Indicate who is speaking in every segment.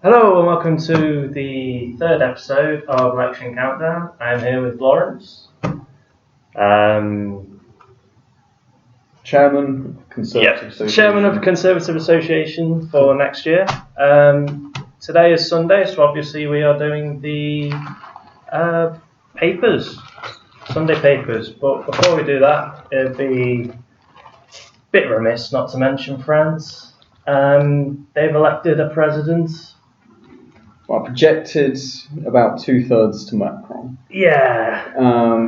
Speaker 1: Hello and welcome to the third episode of Election Countdown. I'm here with Laurence.
Speaker 2: Chairman of Conservative Association.
Speaker 1: Chairman of Conservative Association for next year. Today is Sunday, so obviously we are doing the papers, Sunday papers. But before we do that, it'd be a bit remiss not to mention France. They've elected a president.
Speaker 2: Well, projected about 2/3 to Macron.
Speaker 1: Yeah.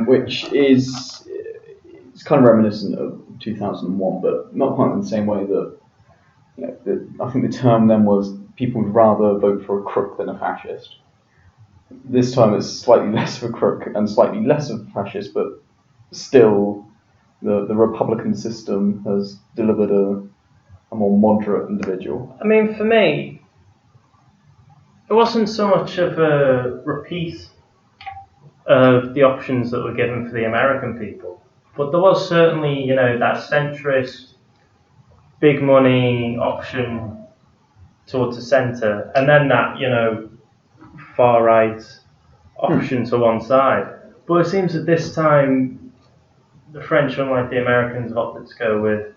Speaker 2: Which is it's kind of reminiscent of 2001, but not quite in the same way that I think the term then was people would rather vote for a crook than a fascist. This time it's slightly less of a crook and slightly less of a fascist, but still the Republican system has delivered a more moderate individual.
Speaker 1: I mean, for me, it wasn't so much of a repeat of the options that were given for the American people, but there was certainly, that centrist, big money option towards the centre, and then that, far right option to one side. But it seems that this time, the French, unlike the Americans, have opted to go with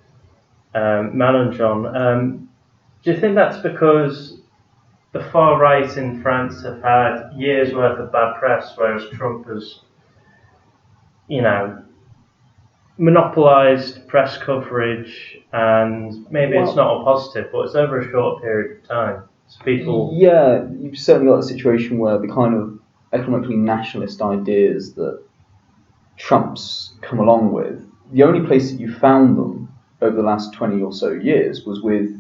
Speaker 1: Mélenchon. Do you think that's because the far right in France have had years worth of bad press, whereas Trump has, monopolised press coverage, and maybe it's not all positive, but it's over a short period of time. So people...
Speaker 2: Yeah, you've certainly got a situation where the kind of economically nationalist ideas that Trump's come along with, the only place that you found them over the last 20 or so years was with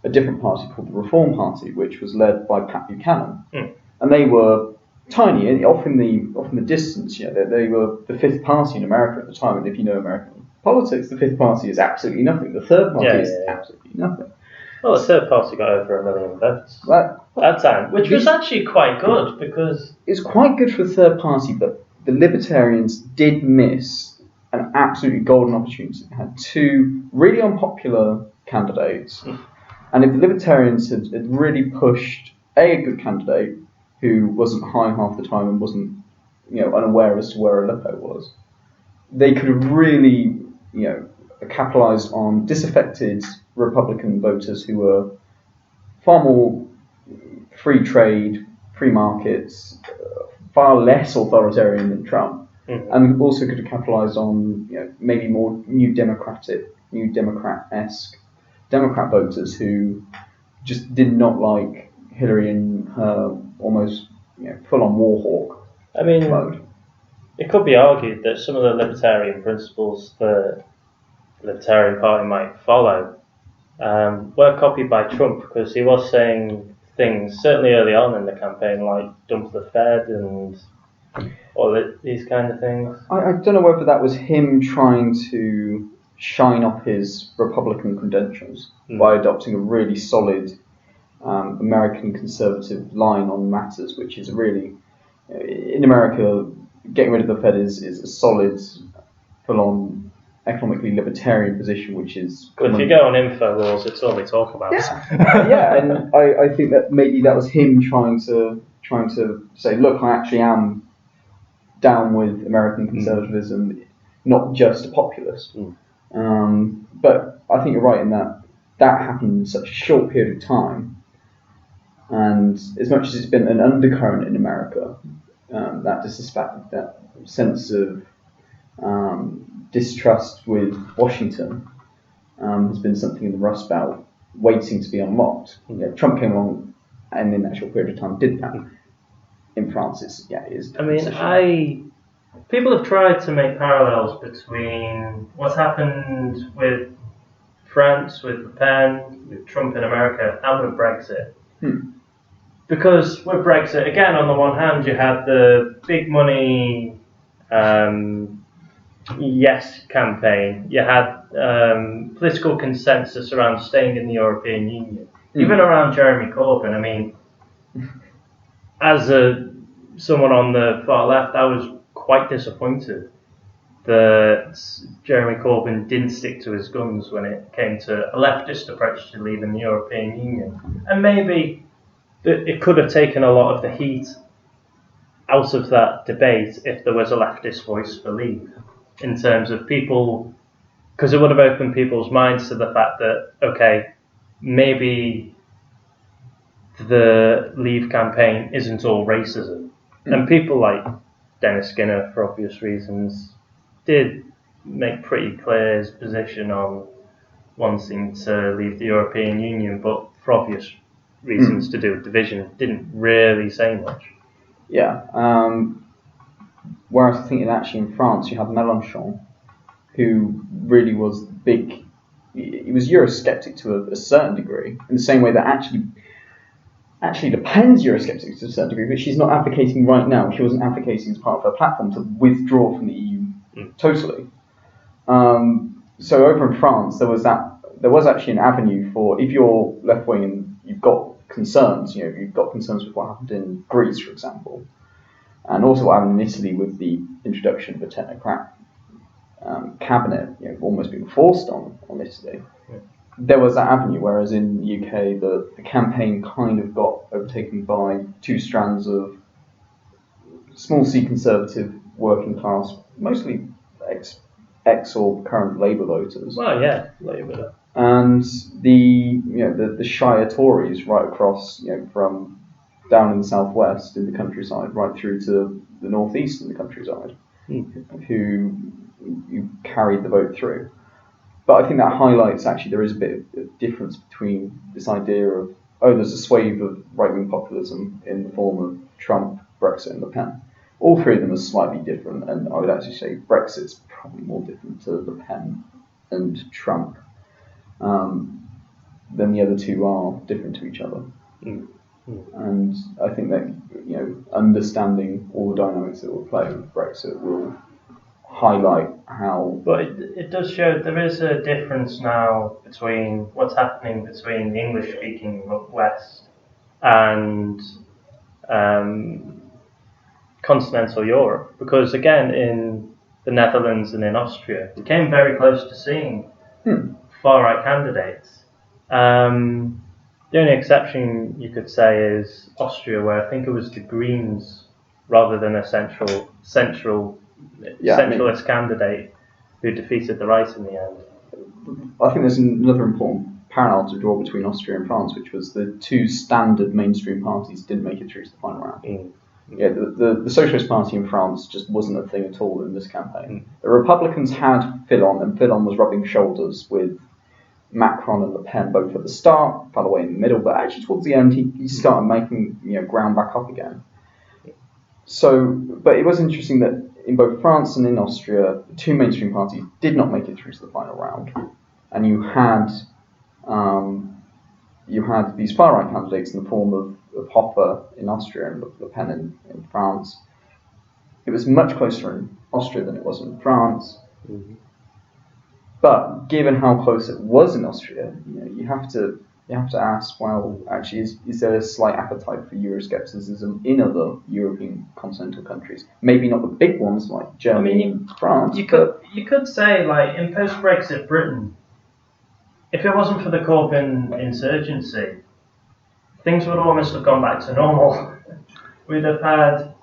Speaker 2: a different party called the Reform Party, which was led by Pat Buchanan. And they were tiny, off in the distance. They were the fifth party in America at the time, and if you know American politics, the fifth party is absolutely nothing. The third party is absolutely nothing.
Speaker 1: Well, the third party got over 1 million votes at that time, which was actually quite good, because...
Speaker 2: It's quite good for the third party, but the Libertarians did miss an absolutely golden opportunity. They had two really unpopular candidates. And if the Libertarians had really pushed a good candidate who wasn't high half the time and wasn't, unaware as to where Aleppo was, they could have really, capitalised on disaffected Republican voters who were far more free trade, free markets, far less authoritarian than Trump, and also could have capitalised on, maybe more New Democrat-esque Democrat voters who just did not like Hillary and her almost full-on war hawk mode.
Speaker 1: It could be argued that some of the libertarian principles the Libertarian Party might follow were copied by Trump, because he was saying things, certainly early on in the campaign, like dump the Fed and all these kind of things.
Speaker 2: I don't know whether that was him trying to shine up his Republican credentials by adopting a really solid American conservative line on matters, which is really, in America, getting rid of the Fed is a solid, full-on, economically libertarian position, which is...
Speaker 1: Well, if you go on InfoWars, it's all they talk about.
Speaker 2: Yeah, and I think that maybe that was him trying to say, look, I actually am down with American conservatism, not just a populist. But I think you're right in that happened in such a short period of time, and as much as it's been an undercurrent in America, that sense of distrust with Washington has been something in the Rust Belt waiting to be unlocked. Trump came along and in that short period of time did that. In France,
Speaker 1: people have tried to make parallels between what's happened with France, with Le Pen, with Trump in America, and with Brexit. Because with Brexit, again, on the one hand, you had the big money yes campaign. You had political consensus around staying in the European Union. Even around Jeremy Corbyn. I mean, as someone on the far left, I was quite disappointed that Jeremy Corbyn didn't stick to his guns when it came to a leftist approach to leaving the European Union. And maybe it could have taken a lot of the heat out of that debate if there was a leftist voice for Leave, in terms of people, because it would have opened people's minds to the fact that, okay, maybe the Leave campaign isn't all racism. And people like Dennis Skinner, for obvious reasons, did make pretty clear his position on wanting to leave the European Union, but for obvious reasons to do with division, didn't really say much.
Speaker 2: Yeah. Whereas I think actually in France you had Mélenchon, who really was big. He was Eurosceptic to a certain degree, in the same way that actually Le Pen's Eurosceptic to a certain degree, but she's not advocating right now. She wasn't advocating as part of her platform to withdraw from the EU totally. So over in France, there was actually an avenue for, if you're left wing and you've got concerns, you've got concerns with what happened in Greece, for example, and also what happened in Italy with the introduction of a technocrat cabinet, almost being forced on Italy. Yeah. There was that avenue, whereas in the UK, the campaign kind of got overtaken by two strands of small C conservative working class, mostly ex or current Labour voters.
Speaker 1: Well, yeah, Labour.
Speaker 2: And the shire Tories right across, from down in the southwest in the countryside right through to the northeast in the countryside, who carried the vote through. But I think that highlights actually there is a bit of difference between this idea of, there's a swathe of right-wing populism in the form of Trump, Brexit and Le Pen. All three of them are slightly different, and I would actually say Brexit's probably more different to Le Pen and Trump than the other two are different to each other. And I think that understanding all the dynamics that will play with Brexit will highlight how.
Speaker 1: But it does show there is a difference now between what's happening between the English-speaking West and continental Europe, because again in the Netherlands and in Austria we came very close to seeing far-right candidates. The only exception you could say is Austria, where I think it was the Greens rather than a centralist candidate who defeated the right in the end.
Speaker 2: I think there's another important parallel to draw between Austria and France, which was the two standard mainstream parties didn't make it through to the final round. Yeah, the Socialist Party in France just wasn't a thing at all in this campaign. The Republicans had Fillon, and Fillon was rubbing shoulders with Macron and Le Pen both at the start, fell away in the middle, but actually towards the end he started making ground back up again. So, but it was interesting that in both France and in Austria, the two mainstream parties did not make it through to the final round, and you had these far-right candidates in the form of Hofer in Austria and Le Pen in France. It was much closer in Austria than it was in France. But given how close it was in Austria, you have to ask, well, actually, is there a slight appetite for Euroscepticism in other European continental countries? Maybe not the big ones like Germany and France.
Speaker 1: You could say, like, in post-Brexit Britain, if it wasn't for the Corbyn insurgency, things would almost have gone back to normal. We'd have had,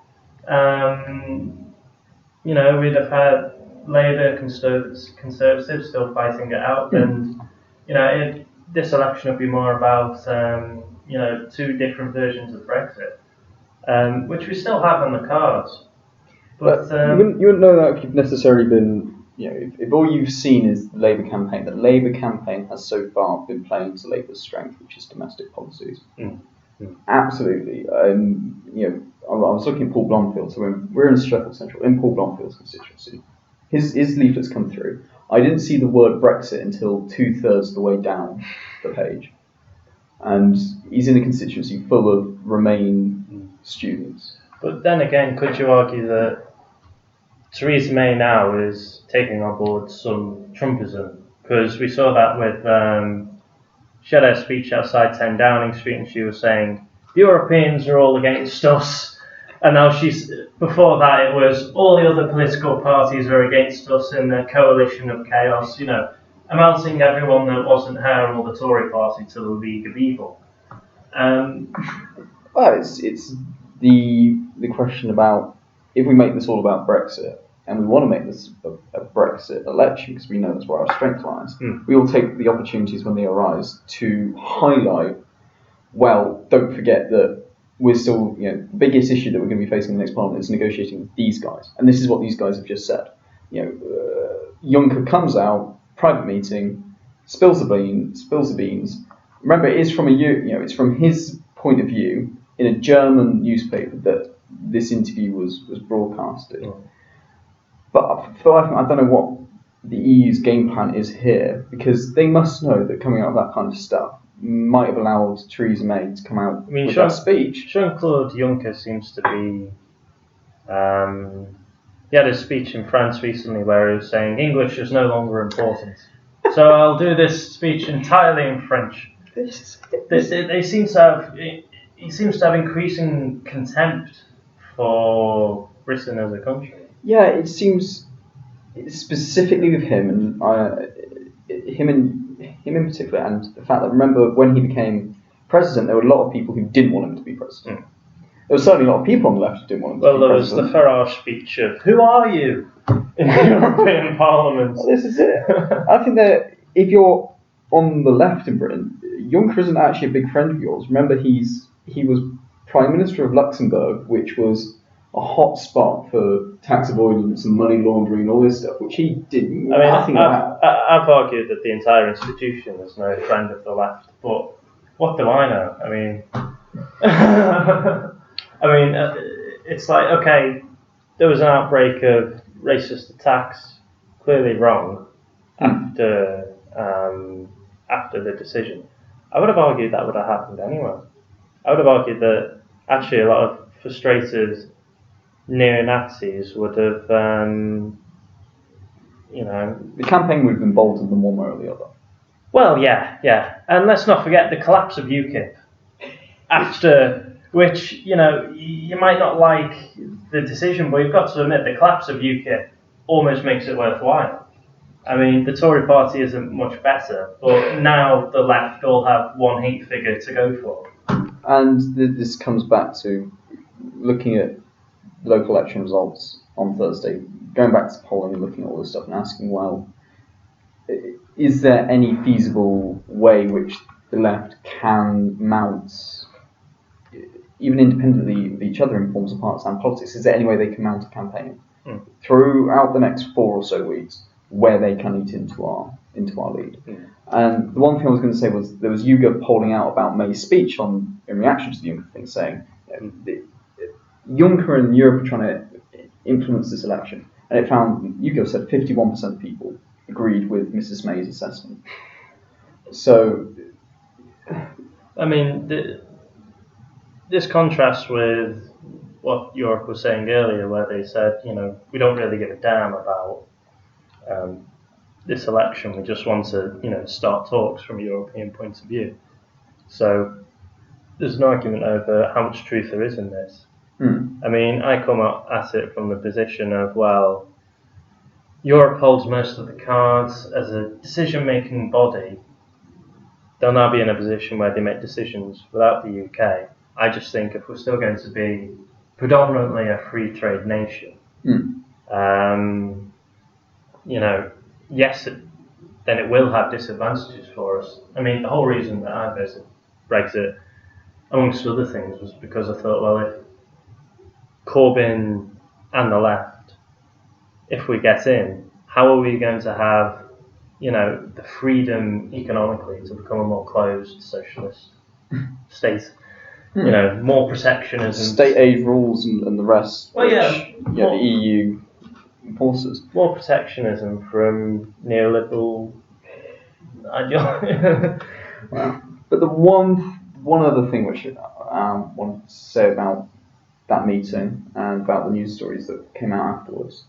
Speaker 1: Labour conservatives still fighting it out, and this election would be more about two different versions of Brexit, which we still have on the cards. But
Speaker 2: you wouldn't know that if you've necessarily been. If all you've seen is the Labour campaign, the Labour campaign has so far been playing to Labour's strength, which is domestic policies. Absolutely. I was looking at Paul Blomfield, so we're in Sheffield Central, in Paul Blomfield's constituency. His leaflets come through. I didn't see the word Brexit until 2/3 of the way down the page. And he's in a constituency full of Remain students.
Speaker 1: But then again, could you argue that Theresa May now is taking on board some Trumpism? Because we saw that with, she had a speech outside 10 Downing Street and she was saying, the Europeans are all against us. And now before that it was, all the other political parties are against us in the coalition of chaos, amounting everyone that wasn't her or the Tory party to the League of Evil.
Speaker 2: Well, it's the question about if we make this all about Brexit and we want to make this a Brexit election because we know that's where our strength lies. We will take the opportunities when they arise to highlight. Well, don't forget that we're still, the biggest issue that we're going to be facing in the next parliament is negotiating with these guys, and this is what these guys have just said. Juncker comes out, private meeting, spills the beans. Remember, it is from it's from his point of view in a German newspaper that this interview was broadcasted. But I don't know what the EU's game plan is here, because they must know that coming out of that kind of stuff might have allowed Theresa May to come out with that speech.
Speaker 1: Jean-Claude Juncker seems to be... he had a speech in France recently where he was saying English is no longer important. So I'll do this speech entirely in French. He seems to have increasing contempt for Britain as a country.
Speaker 2: Yeah, it seems specifically with him and him in particular, and the fact that, remember, when he became president, there were a lot of people who didn't want him to be president. There were certainly a lot of people on the left who didn't want him to be president.
Speaker 1: Well, there was the Farage speech of, who are you, in the European Parliament?
Speaker 2: Well, this is it. I think that if you're on the left in Britain, Juncker isn't actually a big friend of yours. Remember, he was Prime Minister of Luxembourg, which was a hot spot for tax avoidance and money laundering and all this stuff, which he did nothing about.
Speaker 1: I've argued that the entire institution is no friend of the left, but what do I know? It's like, okay, there was an outbreak of racist attacks, clearly wrong, after the decision. I would have argued that would have happened anyway. I would have argued that actually a lot of frustrated neo-Nazis would have,
Speaker 2: The campaign would have been bolted them one way or the other.
Speaker 1: Well, yeah. And let's not forget the collapse of UKIP. After which, you might not like the decision, but you've got to admit the collapse of UKIP almost makes it worthwhile. The Tory party isn't much better, but now the left all have one hate figure to go for.
Speaker 2: And this comes back to looking at local election results on Thursday, going back to polling and looking at all this stuff and asking, well, is there any feasible way which the left can mount, even independently of each other in forms of partisan politics, is there any way they can mount a campaign throughout the next 4 or so weeks where they can eat into our lead? And the one thing I was going to say was there was YouGov polling out about May's speech in reaction to the Juncker thing, saying Juncker and Europe are trying to influence this election, and it found YouGov said 51% of people agreed with Mrs. May's assessment. So,
Speaker 1: this contrasts with what Europe was saying earlier, where they said, we don't really give a damn about this election. We just want to, start talks from a European point of view. So there's an argument over how much truth there is in this. I come at it from the position of, well, Europe holds most of the cards as a decision-making body. They'll now be in a position where they make decisions without the UK. I just think if we're still going to be predominantly a free trade nation, yes, then it will have disadvantages for us. The whole reason that I voted Brexit, amongst other things, was because I thought, well, if Corbyn and the left, if we get in, how are we going to have, the freedom economically to become a more closed socialist state? More protectionism,
Speaker 2: state aid rules and the rest.
Speaker 1: Well,
Speaker 2: the EU enforces
Speaker 1: more protectionism from neoliberal ideology.
Speaker 2: Wow. But the one other thing which I wanted to say about that meeting and about the news stories that came out afterwards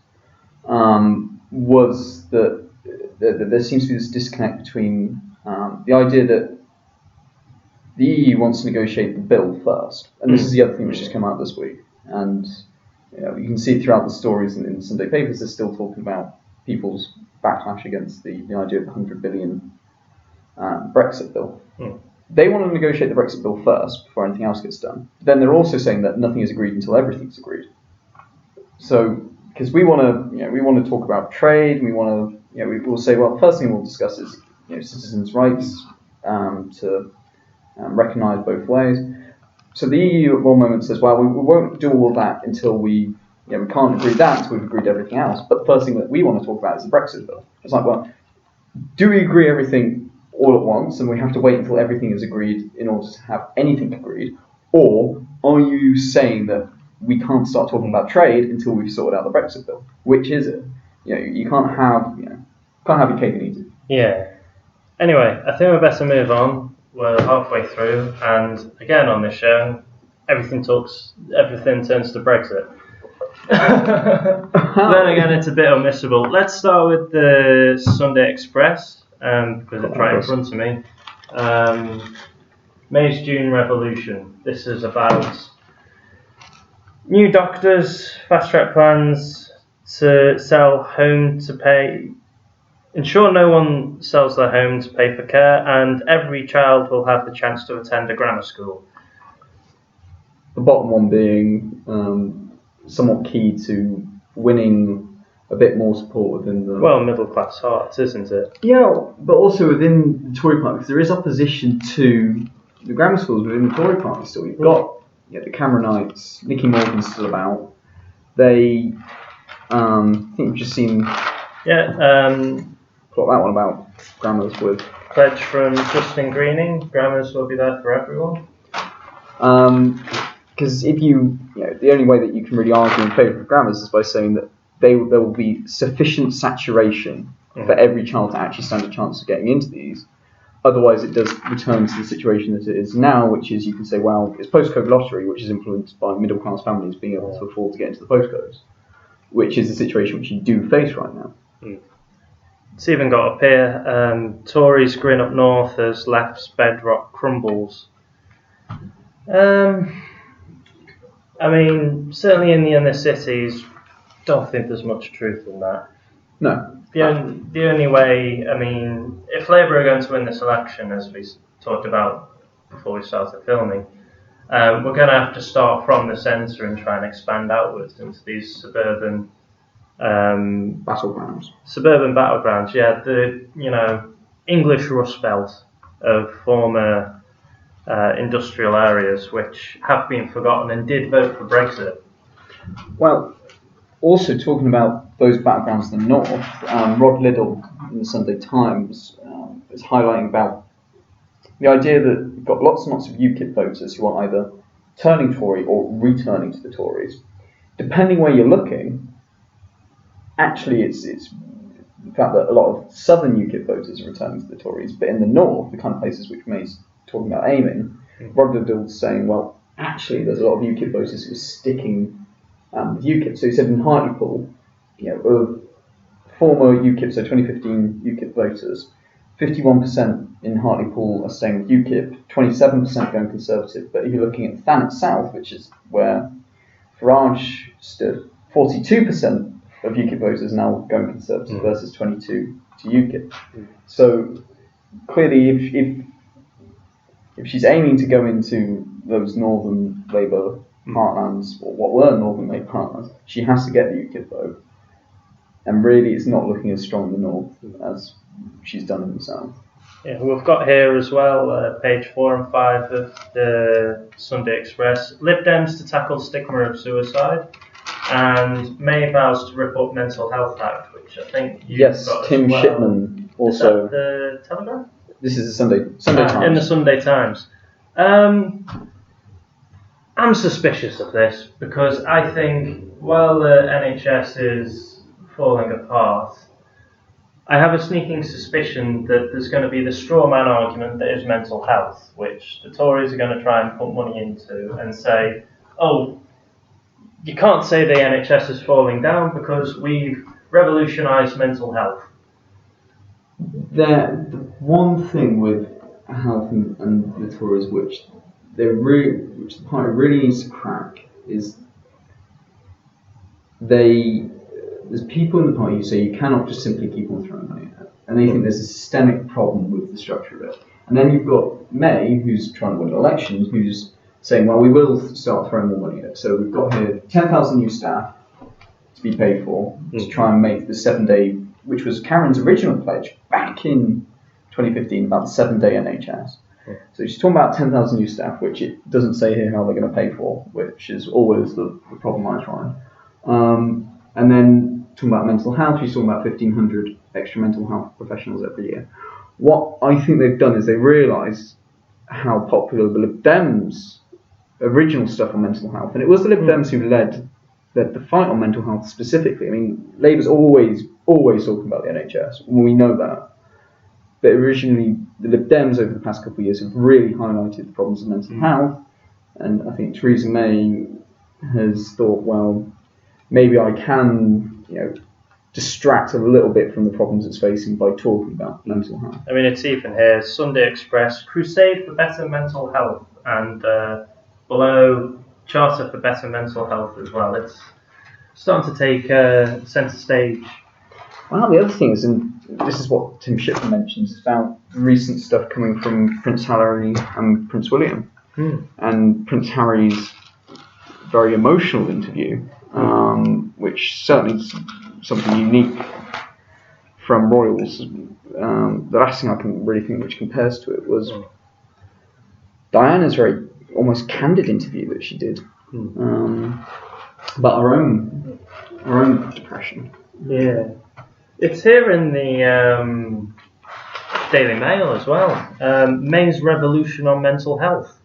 Speaker 2: was that there seems to be this disconnect between the idea that the EU wants to negotiate the bill first, and this is the other thing which has come out this week, and you can see it throughout the stories in the Sunday papers. They're still talking about people's backlash against the idea of the 100 billion Brexit bill. they want to negotiate the Brexit bill first before anything else gets done. Then they're also saying that nothing is agreed until everything's agreed. So, because we want to talk about trade, we want to, we will say, well, the first thing we'll discuss is, citizens' rights to recognise both ways. So the EU at one moment says, well, we won't do all of that until we can't agree that until we've agreed everything else. But the first thing that we want to talk about is the Brexit bill. It's like, well, do we agree everything all at once and we have to wait until everything is agreed in order to have anything agreed? Or are you saying that we can't start talking about trade until we've sorted out the Brexit bill? Which is it? You can't have your cake and eat it.
Speaker 1: Yeah. Anyway, I think we better move on. We're halfway through, and again on this show, everything turns to Brexit. Then again, it's a bit unmissable. Let's start with the Sunday Express, because it's right in front of me. May's June Revolution. This is about new doctors, fast-track plans to sell home to pay. Ensure no one sells their home to pay for care, and every child will have the chance to attend a grammar school.
Speaker 2: The bottom one being somewhat key to winning a bit more support within the...
Speaker 1: Well, middle-class hearts, isn't it?
Speaker 2: Yeah, but also within the Tory party, because there is opposition to the grammar schools within the Tory party still. You've got the Cameronites, Nicky Morgan's still about. They, I think we've just seen... plot that one about grammars with...
Speaker 1: Pledge from Justin Greening, grammars will be there for everyone.
Speaker 2: Because if the only way that you can really argue in favour of grammars is by saying that there will be sufficient saturation for every child to actually stand a chance of getting into these. Otherwise, it does return to the situation that it is now, which is you can say, well, it's postcode lottery, which is influenced by middle-class families being able to afford to get into the postcodes, which is the situation which you do face right now.
Speaker 1: It's even got up here, Tories grin up north as left's bedrock crumbles. I mean, certainly in the inner cities, don't think there's much truth in that.
Speaker 2: No.
Speaker 1: The only way, I mean, if Labour are going to win this election, as we talked about before we started filming, we're going to have to start from the centre and try and expand outwards into these suburban
Speaker 2: battlegrounds.
Speaker 1: Yeah, the English Rust Belt of former industrial areas which have been forgotten and did vote for Brexit.
Speaker 2: Well, also talking about those battlegrounds in the north, Rod Liddell in the Sunday Times is highlighting about the idea that you've got lots and lots of UKIP voters who are either turning Tory or returning to the Tories. Depending where you're looking, actually it's the fact that a lot of southern UKIP voters are returning to the Tories, but in the north, the kind of places which May's talking about aiming, Rod Liddell's saying, well, actually there's a lot of UKIP voters who are sticking with UKIP. So he said in Hartlepool, of former UKIP, so 2015 UKIP voters, 51% in Hartlepool are staying with UKIP, 27% going Conservative. But if you're looking at Thanet South, which is where Farage stood, 42% of UKIP voters now going Conservative versus 22 to UKIP. So clearly, if she's aiming to go into those northern Labour heartlands, or what were northern Labour heartlands, she has to get the UKIP vote. And really, it's not looking as strong in the north as she's done in the south.
Speaker 1: Yeah, we've got here as well, page 4 and 5 of the Sunday Express, Lib Dems to tackle stigma of suicide, and May vows to rip up Mental Health Act, which I think you've got
Speaker 2: Tim
Speaker 1: as well.
Speaker 2: Shipman also.
Speaker 1: Is that the Telegraph?
Speaker 2: This is the Sunday Times.
Speaker 1: In the Sunday Times. I'm suspicious of this because I think while the NHS is falling apart, I have a sneaking suspicion that there's going to be the straw man argument that is mental health, which the Tories are going to try and put money into and say, oh, you can't say the NHS is falling down because we've revolutionised mental health.
Speaker 2: The one thing with health and the Tories which the party really needs to crack is there's people in the party who say you cannot just simply keep on throwing money at it, and they think there's a systemic problem with the structure of it. And then you've got May, who's trying to win elections, who's saying, well, we will start throwing more money at it. So we've got here 10,000 new staff to be paid for to try and make the 7-day, which was Karen's original pledge back in 2015, about the 7-day NHS. So she's talking about 10,000 new staff, which it doesn't say here how they're going to pay for, which is always the problem I find. And then talking about mental health, she's talking about 1,500 extra mental health professionals every year. What I think they've done is they realise how popular the Lib Dems' original stuff on mental health, and it was the Lib Dems who led the fight on mental health specifically. I mean, Labour's always talking about the NHS, we know that. But originally, the Lib Dems over the past couple of years have really highlighted the problems of mental health, and I think Theresa May has thought, well, maybe I can, distract a little bit from the problems it's facing by talking about mental health.
Speaker 1: I mean, it's even here, Sunday Express, Crusade for Better Mental Health, and below, Charter for Better Mental Health as well. It's starting to take centre stage.
Speaker 2: Well, the other thing is, and this is what Tim Shipman mentions, is about recent stuff coming from Prince Harry and Prince William. And Prince Harry's very emotional interview, which certainly is something unique from royals. The last thing I can really think which compares to it was Diana's very almost candid interview that she did about her own depression.
Speaker 1: Yeah. It's here in the Daily Mail as well. May's revolution on mental health.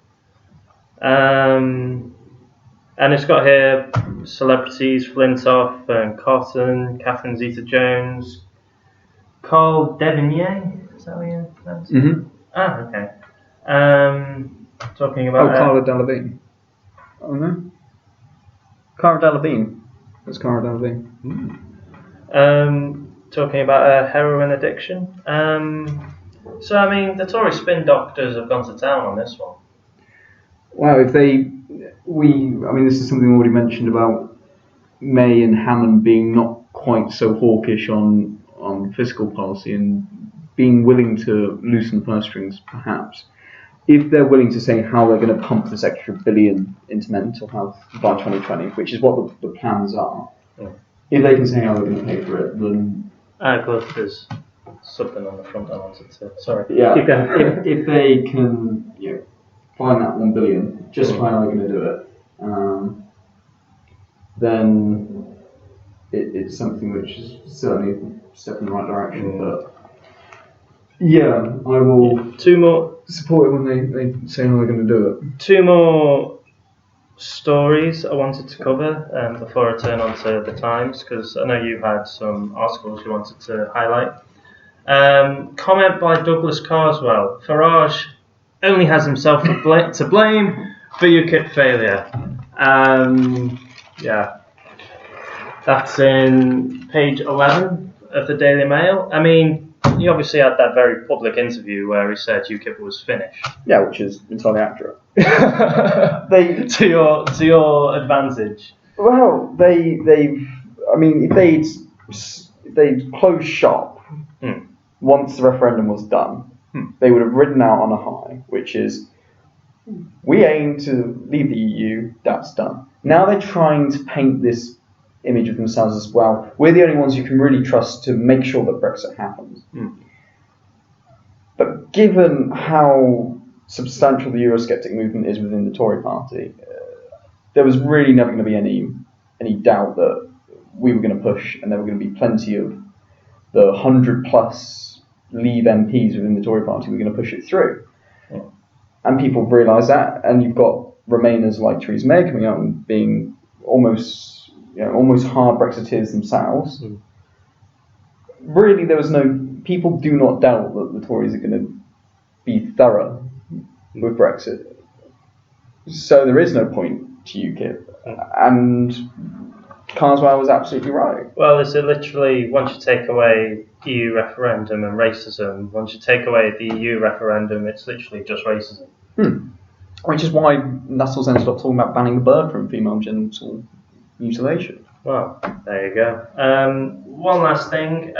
Speaker 1: And it's got here celebrities, Flintoff and Cotton, Catherine Zeta-Jones, Carl Devinier, is that what you pronounce it?
Speaker 2: Mm-hmm.
Speaker 1: Ah, okay. Talking about...
Speaker 2: Cara Delevingne. Oh, no? Cara Delevingne. That's Cara Delevingne.
Speaker 1: Talking about heroin addiction. So, I mean, the Tory spin doctors have gone to town on this one.
Speaker 2: Well, this is something we already mentioned about May and Hammond being not quite so hawkish on fiscal policy and being willing to loosen the purse strings, perhaps. If they're willing to say how they're going to pump this extra $1 billion into mental health by 2020, which is what the plans are, if they can say how they're going to pay for it, then...
Speaker 1: Good, there's something on the front I wanted to... Sorry.
Speaker 2: Yeah, if they can find that $1 billion, justify how they're going to do it, then it's something which is certainly a step in the right direction. But yeah, I will support it when they say how they're going to do it.
Speaker 1: 2 more stories I wanted to cover before I turn on to the Times, because I know you had some articles you wanted to highlight. Comment by Douglas Carswell. Farage only has himself to blame for UKIP failure. That's in page 11 of the Daily Mail. I mean, he obviously had that very public interview where he said UKIP was finished.
Speaker 2: Yeah, which is entirely accurate.
Speaker 1: To your advantage.
Speaker 2: Well, if they'd closed shop once the referendum was done, they would have ridden out on a high, which is, we aim to leave the EU, that's done. Now they're trying to paint this image of themselves as, well, we're the only ones you can really trust to make sure that Brexit happens. But given how substantial the Eurosceptic movement is within the Tory party, there was really never going to be any doubt that we were going to push, and there were going to be plenty of the 100+ Leave MPs within the Tory party were going to push it through. And people realise that, and you've got Remainers like Theresa May coming out and being almost hard Brexiteers themselves. Really, people do not doubt that the Tories are going to be thorough with Brexit. So there is no point to UKIP. And Carswell was absolutely right.
Speaker 1: Well, is it literally, once you take away EU referendum and racism, once you take away the EU referendum, it's literally just racism.
Speaker 2: Which is why Nassau's ended up talking about banning the bird from female genital mutilation.
Speaker 1: Well, there you go. One last thing.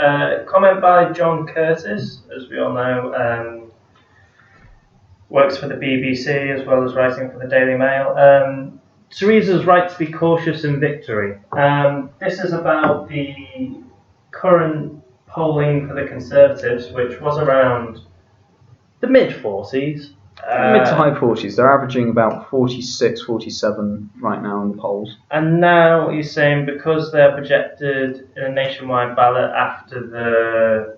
Speaker 1: Comment by John Curtis. As we all know, works for the BBC as well as writing for the Daily Mail. Theresa's right to be cautious in victory. This is about the current polling for the Conservatives, which was around the mid-40s.
Speaker 2: Mid to high 40s. They're averaging about 46, 47 right now in the polls.
Speaker 1: And now he's saying because they're projected in a nationwide ballot after the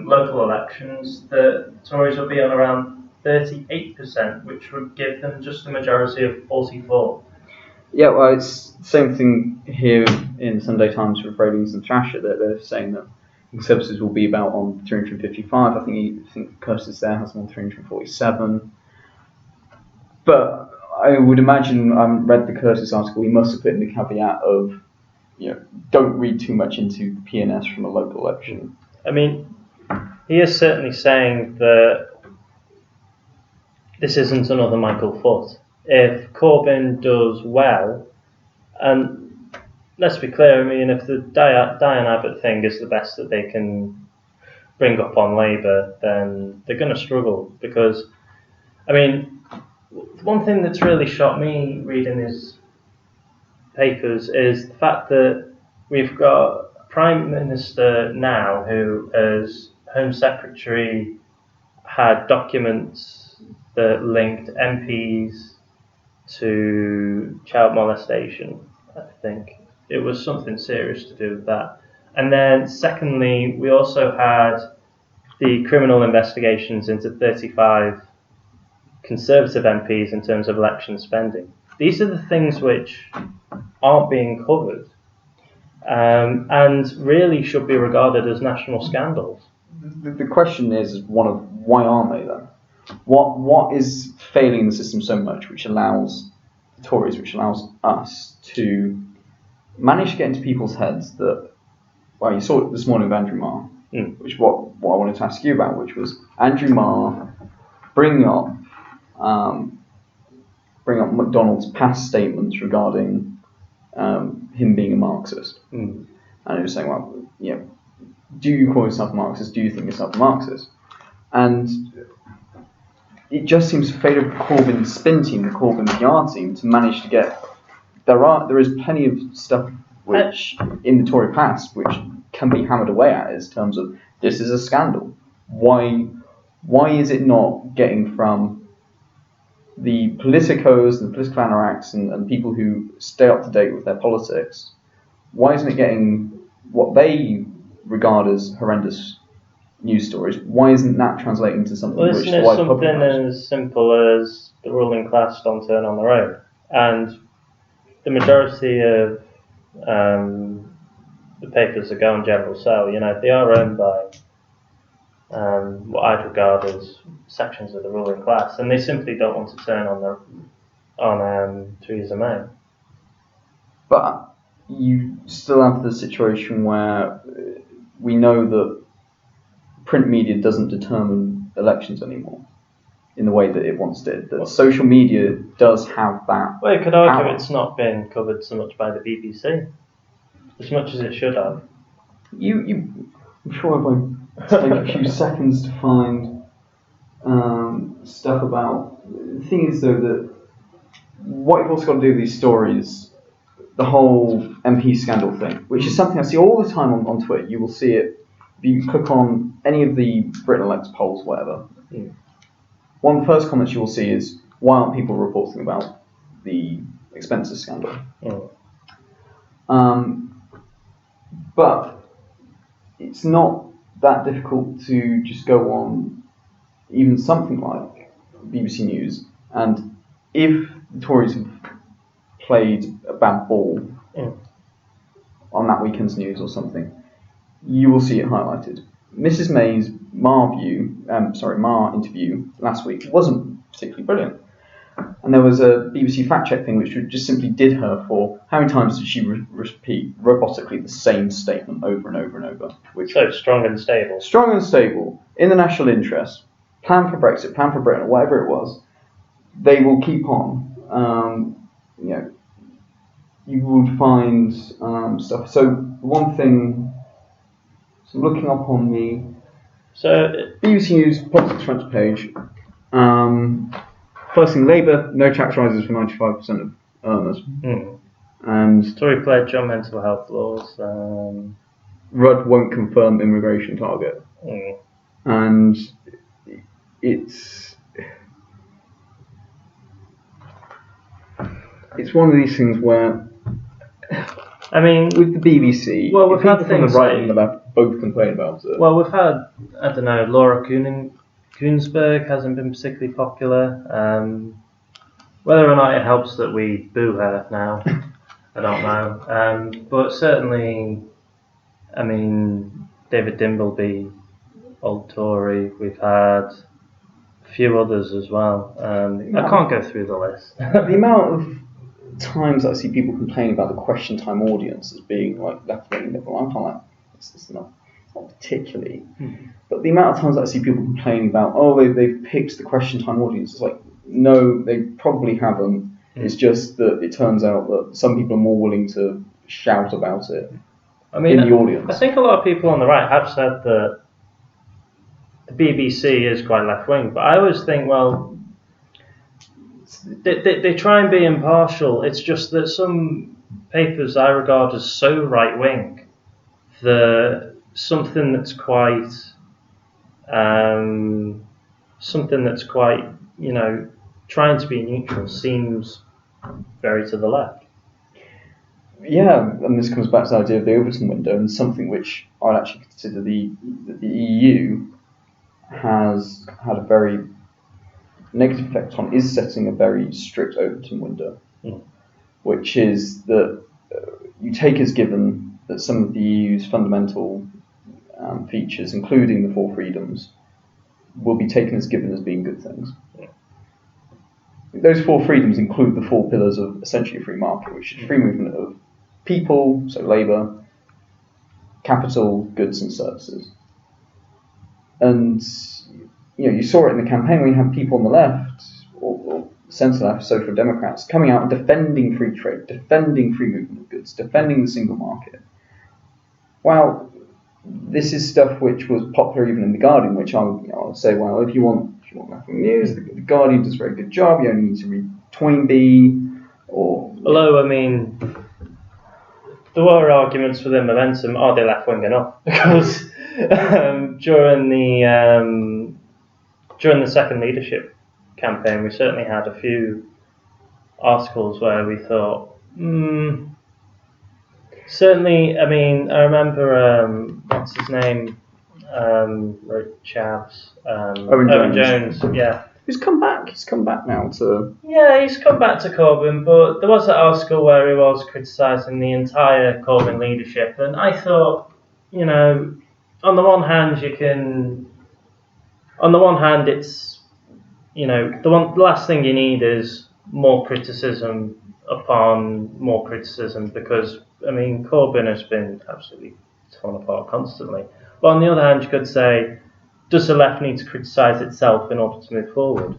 Speaker 1: local elections, the Tories will be on around 38%, which would give them just a majority of 44.
Speaker 2: Yeah, well, it's the same thing here in the Sunday Times with Ravings and Thrasher, that they're saying that Conservatives will be about on 355. I think Curtis there has them on 347. But I would imagine, I read the Curtis article, he must have put in the caveat of, don't read too much into the PNS from a local election.
Speaker 1: I mean, he is certainly saying that this isn't another Michael Foot. If Corbyn does well, and let's be clear, I mean, if the Diane Abbott thing is the best that they can bring up on Labour, then they're going to struggle. Because, I mean, one thing that's really shocked me reading his papers is the fact that we've got a Prime Minister now who, as Home Secretary, had documents that linked MPs to child molestation. I think it was something serious to do with that. And then secondly, we also had the criminal investigations into 35 Conservative MPs in terms of election spending. These are the things which aren't being covered and really should be regarded as national scandals.
Speaker 2: The question is one of why aren't they then? What is failing the system so much which allows the Tories, which allows us to manage to get into people's heads that, well, you saw it this morning with Andrew Marr, which what I wanted to ask you about, which was Andrew Marr bringing up McDonald's past statements regarding him being a Marxist. And he was saying, well, do you call yourself a Marxist? Do you think yourself a Marxist? And it just seems to favour Corbyn's spin team, the Corbyn PR team, to manage to get. There is plenty of stuff which in the Tory past which can be hammered away at in terms of this is a scandal. Why is it not getting from the politicos and the political anorakes and people who stay up to date with their politics? Why isn't it getting what they regard as horrendous news stories? Why isn't that translating to something which the wide public knows?
Speaker 1: Isn't it something as simple as the ruling class don't turn on their own? And the majority of the papers that go on general sale, they are owned by what I'd regard as sections of the ruling class, and they simply don't want to turn on Theresa May.
Speaker 2: But you still have the situation where we know that print media doesn't determine elections anymore in the way that it once did. That social media does have that.
Speaker 1: Well, you could argue
Speaker 2: power.
Speaker 1: it's not been covered so much by the BBC, as much as it should have.
Speaker 2: I'm sure if I take a few seconds to find stuff about. The thing is, though, that what you've also got to do with these stories, the whole MP scandal thing, which is something I see all the time on Twitter. You will see it if you click on any of the Britain Elects polls, whatever. One of the first comments you will see is, why aren't people reporting about the expenses scandal? But it's not that difficult to just go on even something like BBC News, and if the Tories have played a bad ball on that weekend's news or something, you will see it highlighted. Mrs May's Marr interview last week wasn't particularly brilliant. And there was a BBC fact-check thing which just simply did her for how many times did she repeat robotically the same statement over and over and over.
Speaker 1: So strong and stable.
Speaker 2: Strong and stable, in the national interest, plan for Brexit, plan for Britain, or whatever it was, they will keep on. You would find stuff. So one thing, so looking up on the BBC News politics front page, First thing, Labour, no tax rises for 95% of earners. And
Speaker 1: Tory pledge on mental health laws.
Speaker 2: Rudd won't confirm immigration target. And it's one of these things where,
Speaker 1: I mean,
Speaker 2: with the BBC,
Speaker 1: well, we've had
Speaker 2: people from the
Speaker 1: things
Speaker 2: right and the left both complain about it.
Speaker 1: Well, we've had, I don't know, Laura Kuenssberg hasn't been particularly popular. Whether or not it helps that we boo her now, I don't know. But certainly, I mean, David Dimbleby, old Tory. We've had a few others as well. I can't go through the list.
Speaker 2: The amount of times I see people complaining about the question time audience as being like left-wing liberal, I'm kind of like, it's not particularly. But the amount of times I see people complaining about, they've picked the question time audience, it's like, no, they probably haven't. It's just that it turns out that some people are more willing to shout about it in the audience.
Speaker 1: I think a lot of people on the right have said that the BBC is quite left-wing, but I always think, well, they try and be impartial. It's just that some papers I regard as so right-wing that something that's quite, trying to be neutral seems very to the left.
Speaker 2: Yeah, and this comes back to the idea of the Overton window, and something which I'd actually consider the EU has had a very negative effect on, is setting a very strict Overton window, which is that you take as given that some of the EU's fundamental features, including the four freedoms, will be taken as given as being good things. Those four freedoms include the four pillars of essentially a free market, which is free movement of people, so labour, capital, goods and services. And you saw it in the campaign where you had people on the left, or centre-left, social democrats, coming out and defending free trade, defending free movement of goods, defending the single market. Well, this is stuff which was popular even in The Guardian, which I would say, well, if you want left-wing news, The Guardian does a very good job. You only need to read Toynbee or...
Speaker 1: Although, I mean, there were arguments within Momentum, are they left-wing enough? Because during the second leadership campaign, we certainly had a few articles where we thought, certainly, I mean, I remember, what's his name, wrote Chavs, Owen Jones, yeah.
Speaker 2: He's come back now to...
Speaker 1: Yeah, he's come back to Corbyn, but there was an article where he was criticising the entire Corbyn leadership, and I thought, on the one hand, it's, the last thing you need is more criticism upon more criticism, because, I mean, Corbyn has been absolutely torn apart constantly. But on the other hand, you could say, does the left need to criticise itself in order to move forward?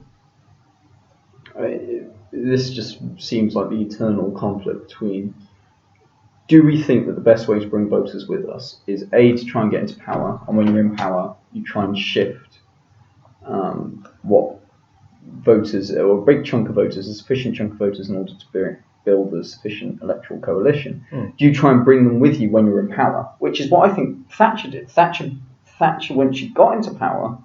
Speaker 2: This just seems like the eternal conflict between, do we think that the best way to bring voters with us is A, to try and get into power, and when you're in power, you try and shift what voters, or a big chunk of voters, a sufficient chunk of voters in order to build a sufficient electoral coalition. Do you try and bring them with you when you're in power? Which is what I think Thatcher did. Thatcher, when she got into power,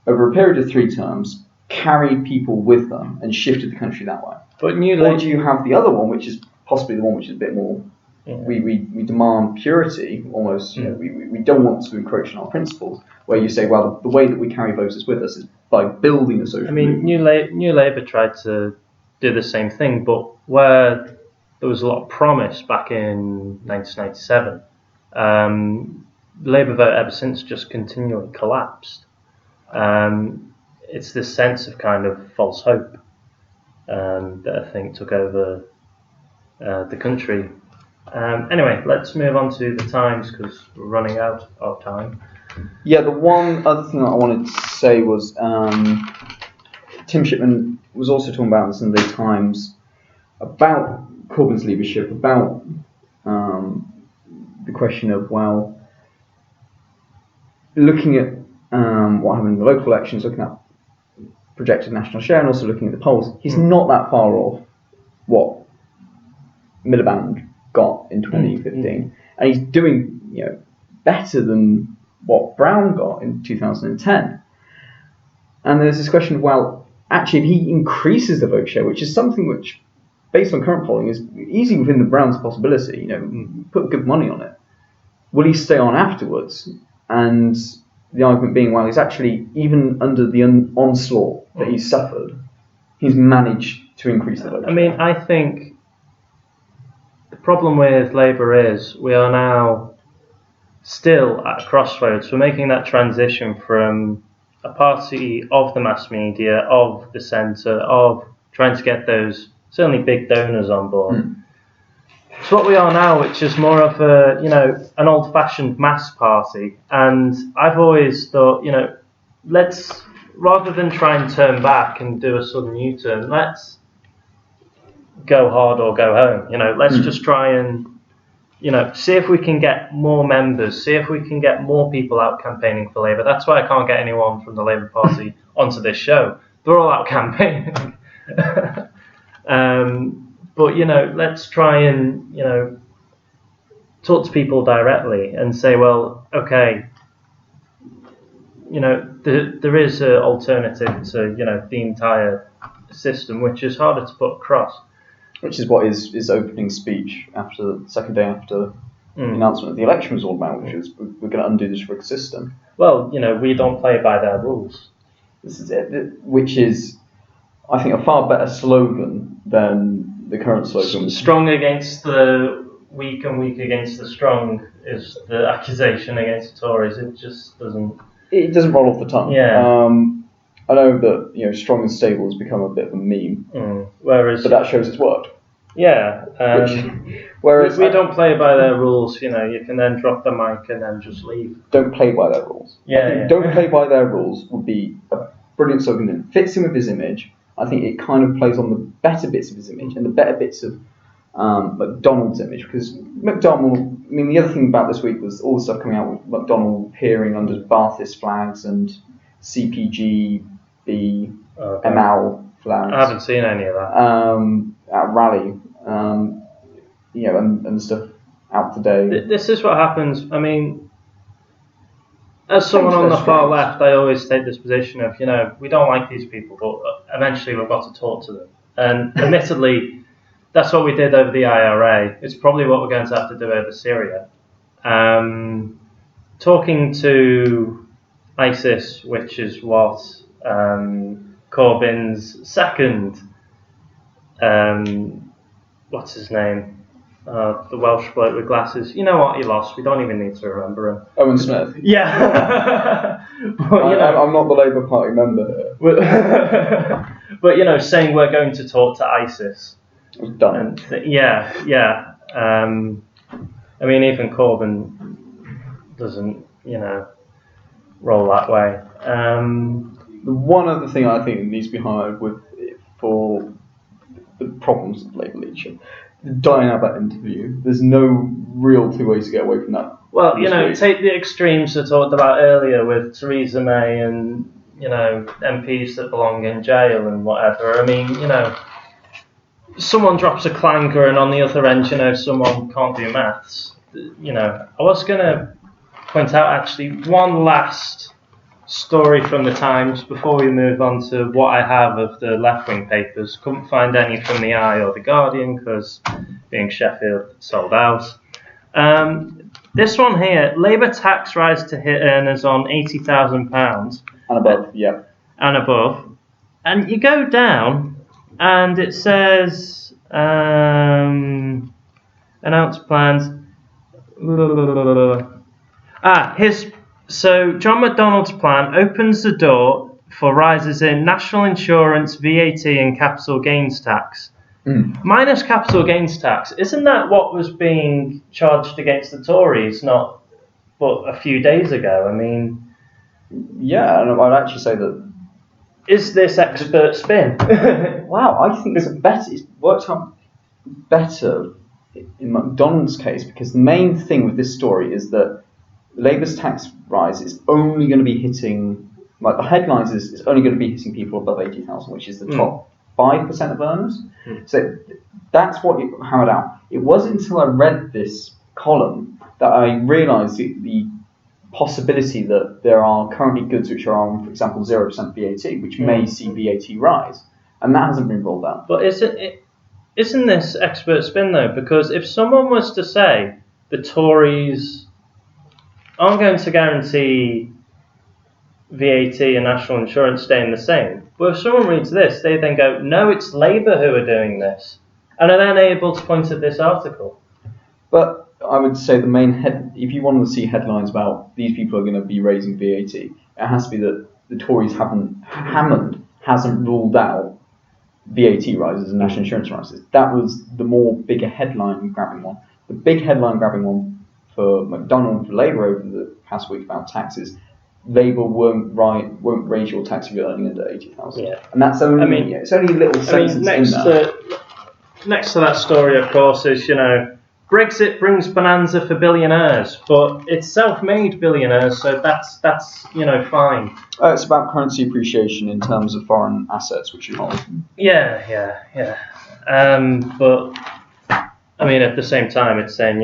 Speaker 2: over a period of 3 terms, carried people with them and shifted the country that way. Or do you have the other one, which is possibly the one which is a bit more, we demand purity, almost, we don't want to encroach on our principles, where you say, well, the way that we carry voters with us is by building a social movement.
Speaker 1: New Labour tried to do the same thing, but where there was a lot of promise back in 1997, the Labour vote ever since just continually collapsed. It's this sense of kind of false hope that I think took over the country. Anyway, let's move on to the Times, because we're running out of time.
Speaker 2: Yeah, the one other thing that I wanted to say was Tim Shipman was also talking about in the Sunday Times about Corbyn's leadership, about the question of, well, looking at what happened in the local elections, looking at projected national share and also looking at the polls, he's not that far off what Miliband got in 2015, and he's doing better than what Brown got in 2010. And there's this question of, well, actually, if he increases the vote share, which is something which, based on current polling, is easy within the Browns' possibility, put good money on it, will he stay on afterwards? And the argument being, well, he's actually, even under the onslaught that he's suffered, he's managed to increase the vote share.
Speaker 1: I mean, I think the problem with Labour is we are now still at a crossroads. We're making that transition from a party of the mass media, of the centre, of trying to get those certainly big donors on board. It's what we are now, which is more of an old-fashioned mass party. And I've always thought, let's, rather than try and turn back and do a sudden U-turn, let's go hard or go home. Let's just try and, see if we can get more members, see if we can get more people out campaigning for Labour. That's why I can't get anyone from the Labour Party onto this show. They're all out campaigning. But, let's try and, talk to people directly and say, well, okay, there is an alternative to, the entire system, which is harder to put across.
Speaker 2: Which is what his opening speech after the second day after the announcement of the election was all about, which is, we're going to undo this rigged system.
Speaker 1: Well, we don't play by their rules.
Speaker 2: This is it, which is, I think, a far better slogan than the current slogan.
Speaker 1: Strong against the weak and weak against the strong is the accusation against the Tories. It just doesn't...
Speaker 2: It doesn't roll off the tongue.
Speaker 1: Yeah.
Speaker 2: I know that strong and stable has become a bit of a meme,
Speaker 1: whereas,
Speaker 2: but that shows it's worked.
Speaker 1: Yeah.
Speaker 2: Whereas
Speaker 1: we don't play by their rules. You can then drop the mic and then just leave.
Speaker 2: Don't play by their rules.
Speaker 1: Yeah.
Speaker 2: Don't play by their rules would be a brilliant slogan that fits in with his image. I think it kind of plays on the better bits of his image and the better bits of McDonald's image, because McDonald. I mean, the other thing about this week was all the stuff coming out with McDonald appearing under Ba'athist flags and CPG. ML flags.
Speaker 1: I haven't seen any of that.
Speaker 2: At Rally, and stuff out today.
Speaker 1: This is what happens. I mean, as someone on the far left, I always take this position of, we don't like these people, but eventually we've got to talk to them. And admittedly, that's what we did over the IRA. It's probably what we're going to have to do over Syria. Talking to ISIS, which is what Corbyn's second, what's his name? The Welsh bloke with glasses. You know what? He lost. We don't even need to remember him.
Speaker 2: Owen Smith.
Speaker 1: Yeah. But,
Speaker 2: I'm not the Labour Party member here.
Speaker 1: But, saying we're going to talk to ISIS.
Speaker 2: It was done.
Speaker 1: Yeah. I mean, even Corbyn doesn't, roll that way.
Speaker 2: The one other thing I think needs to be highlighted for the problems of Labour leadership, the Diane Abbott interview. There's no real two ways to get away from that.
Speaker 1: Well, take the extremes I talked about earlier with Theresa May and, MPs that belong in jail and whatever. I mean, someone drops a clanker and on the other end, someone can't do maths. I was going to point out actually one last story from the Times before we move on to what I have of the left-wing papers. Couldn't find any from the Eye or the Guardian because being Sheffield sold out. This one here, Labour tax rise to hit earners on £80,000
Speaker 2: and above. Yeah,
Speaker 1: and above, and you go down and it says announced plans. So John McDonnell's plan opens the door for rises in national insurance, VAT and capital gains tax. Minus capital gains tax. Isn't that what was being charged against the Tories but a few days ago? I mean...
Speaker 2: Yeah, and I'd actually say that...
Speaker 1: Is this expert spin?
Speaker 2: Wow, I think it's worked out better in McDonnell's case, because the main thing with this story is that Labour's tax rise is only going to be hitting like the headlines is only going to be hitting people above 80,000, which is the top 5% of earners. So that's what it hammered out. It wasn't until I read this column that I realised the possibility that there are currently goods which are on, for example, 0% VAT, which may see VAT rise, and that hasn't been rolled out.
Speaker 1: But isn't this expert spin though? Because if someone was to say the Tories aren't going to guarantee VAT and national insurance staying the same, but if someone reads this, they then go, no, it's Labour who are doing this, and are then able to point at this article.
Speaker 2: But I would say the main if you wanted to see headlines about these people are going to be raising VAT, it has to be that the Tories Hammond hasn't ruled out VAT rises and national insurance rises. That was the bigger headline grabbing one. The big headline grabbing one for McDonnell and for Labour over the past week about taxes. Labour won't raise your tax if you're earning under 80,000.
Speaker 1: Yeah.
Speaker 2: And that's only it's only a little sentence in there.
Speaker 1: Next to that story, of course, is Brexit brings bonanza for billionaires, but it's self-made billionaires, so that's fine.
Speaker 2: It's about currency appreciation in terms of foreign assets, which you hold.
Speaker 1: Yeah. But I mean, at the same time, it's saying